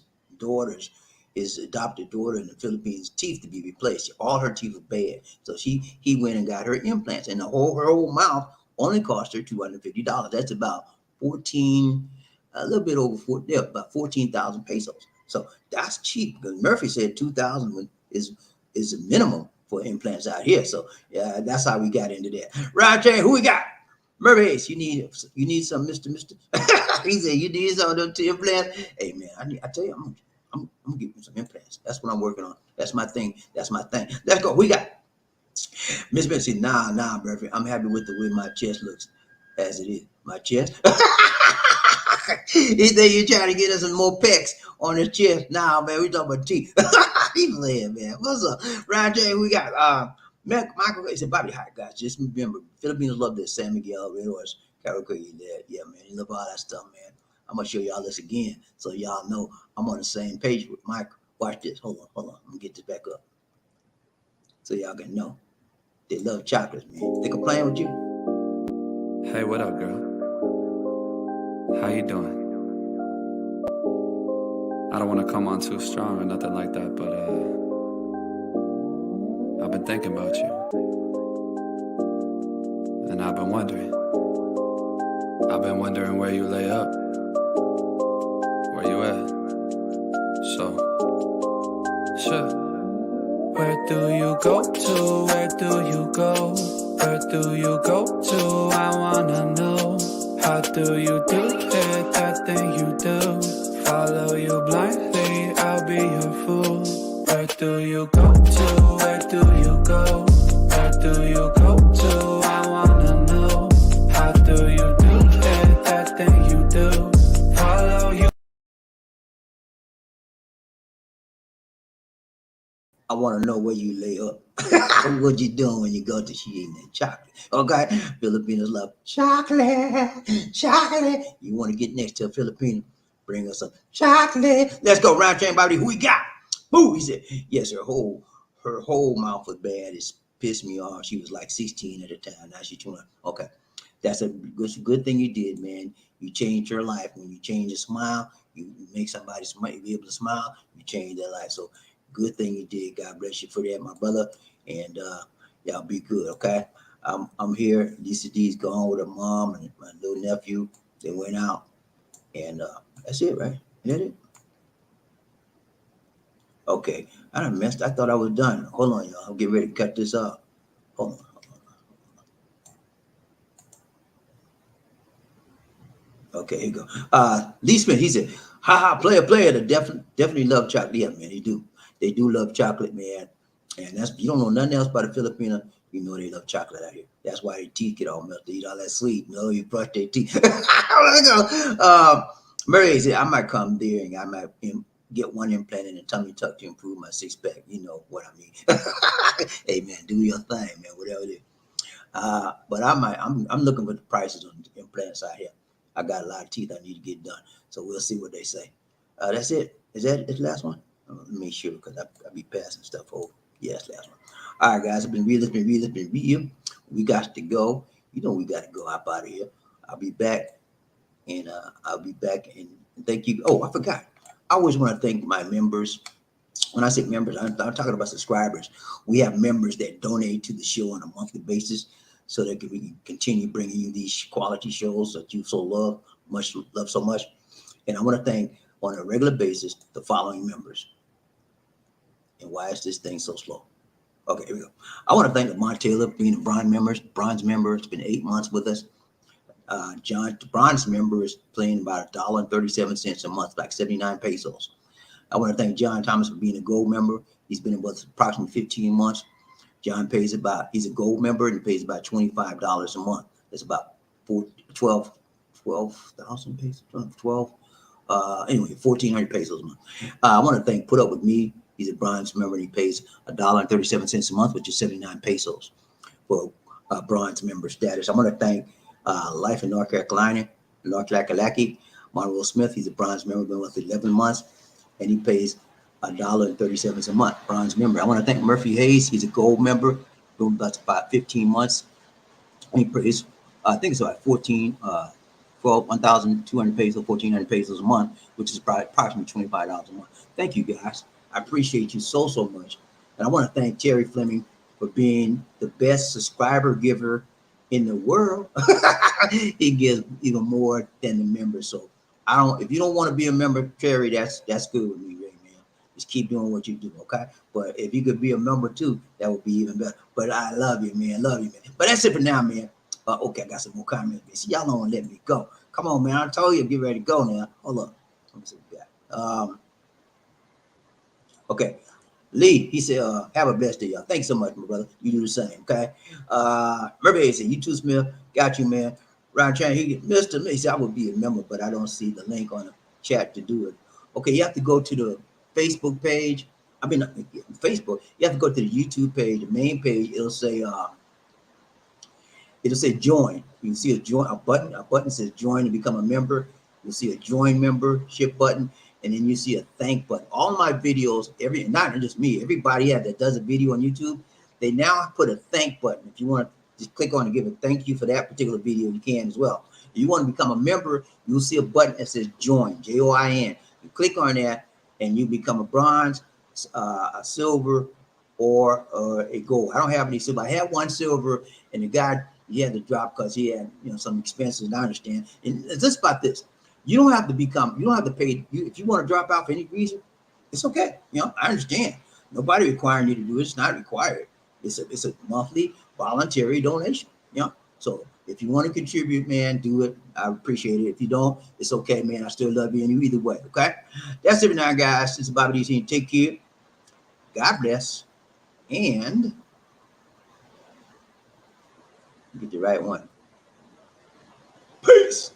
adopted daughter in the Philippines' teeth to be replaced. All her teeth were bad, so he went and got her implants, and her whole mouth only cost her $250. That's about a little bit over about 14,000 pesos. So that's cheap. Because Murphy said 2,000 is the minimum for implants out here. So yeah, that's how we got into that. Roger, who we got? Murphy, you need some, Mister. He said you need some of them implants. Hey man, I tell you, I'm gonna give you some implants. That's what I'm working on. That's my thing. Let's go. We got Miss Betsy. Nah, Murphy. I'm happy with the way my chest looks as it is. My chest. He said you trying to get us some more pecs on his chest. Nah, man, we talking about teeth. He's playing, man. What's up, Ryan J? We got Michael. He said, "BobbieD, hi guys. Just remember, Filipinos love this. San Miguel, Red Horse, karaoke. Yeah, man. You love all that stuff, man. I'm gonna show y'all this again, so y'all know I'm on the same page with Michael. Watch this. Hold on. I'm gonna get this back up, so y'all can know they love chocolates, man. Think of playing with you." Hey, what up, girl? How you doing? I don't want to come on too strong or nothing like that, but I've been thinking about you. And I've been wondering where you lay up. go? Where do you go to? I wanna know. How do you do it? That thing you do. Follow you. I want to know where you lay up. What you doing when you go to she eating that chocolate? Okay, Filipinos love chocolate, chocolate. You want to get next to a Filipino? Bring us some chocolate. Let's go round chain, Bobby. Who we got? Boo. He said, yes, her whole mouth was bad. It's pissed me off. She was like 16 at the time. Now she's 20. Okay, that's a good thing you did, man. You changed her life. When you change a smile, you make somebody smile, be able to smile. You change their life. So good thing you did. God bless you for that, my brother. And y'all be good, okay? I'm here. Lisa D's gone with her mom and my little nephew. They went out, and that's it, right? Is that it? Okay. I done messed. I thought I was done. Hold on, y'all. I'm getting ready to cut this off. Hold on. Okay, here you go. Lee Smith, he said, haha, player, they definitely love chocolate. Yeah, man, they do. They do love chocolate, man. And that's, you don't know nothing else about a Filipino, you know they love chocolate out here. That's why their teeth get all melted. They eat all that sweet. You know, you brush their teeth. Let's go. Murray said, I might come there and I might get one implanted and tummy tuck to improve my six pack. You know what I mean. Hey, man, do your thing, man, whatever it is. But I'm looking for the prices on implants out here. I got a lot of teeth I need to get done. So we'll see what they say. That's it. Is that the last one? Let me make sure because I be passing stuff over. Yes, last one. All right, guys. It's been real. We got to go. You know we got to go up out of here. I'll be back. And thank you. Oh, I forgot. I always want to thank my members. When I say members, I'm talking about subscribers. We have members that donate to the show on a monthly basis so that we can continue bringing you these quality shows that you love so much. And I want to thank on a regular basis the following members. And why is this thing so slow? Okay, here we go. I want to thank Lamont Taylor being a bronze member. It's been 8 months with us. John, the bronze member, is paying about $1.37 a month, like 79 pesos. I want to thank John Thomas for being a gold member. He's been with us approximately 15 months. John he's a gold member and he pays about $25 a month. That's about 12,000 pesos, 1,400 pesos a month. I want to thank Put Up With Me. He's a bronze member and he pays $1.37 a month, which is 79 pesos for bronze member status. I want to thank Life in North Carolina, Monroe Smith. He's a bronze member, been with 11 months, and he pays $1.37 a month, bronze member. I want to thank Murphy Hayes. He's a gold member, been with us about 15 months. And he pays, I think it's about 1,200 pesos, 1,400 pesos a month, which is probably approximately $25 a month. Thank you, guys. I appreciate you so much. And I want to thank Terry Fleming for being the best subscriber giver in the world. He gives even more than the members. So if you don't want to be a member, Terry, that's good with me, right, man. Just keep doing what you do, okay? But if you could be a member too, that would be even better. But I love you, man. But that's it for now, man. Okay, I got some more comments. See, y'all don't want to let me go. Come on, man. I told you, get ready to go now. Hold up. Let me see what we got. Okay. Lee, he said, have a blessed day, y'all. Thanks so much, my brother. You do the same, okay? Murray said, you too, Smith. Got you, man. Ryan Chan, Mr. Me said, I would be a member, but I don't see the link on the chat to do it. Okay, you have to go to the Facebook page. Facebook. You have to go to the YouTube page, the main page. It'll say join. You see a button. A button says join to become a member. You'll see a join membership button. And then you see a thank button. All my videos, not just me, everybody that does a video on YouTube, they now put a thank button. If you want to just click on and give a thank you for that particular video, you can as well. If you want to become a member, you'll see a button that says join, Join. You click on that and you become a bronze, a silver, or a gold. I don't have any silver. I had one silver, and the guy, he had to drop because he had some expenses, and I understand. And it's just about this. You don't have to pay. If you want to drop out for any reason, it's okay. I understand. Nobody requiring you to do it. It's not required. It's a monthly voluntary donation. So if you want to contribute, man, do it. I appreciate it. If you don't, it's okay, man. I still love you and you either way. Okay. That's it for now, guys. It's BobbieD. Take care. God bless. And right one. Peace.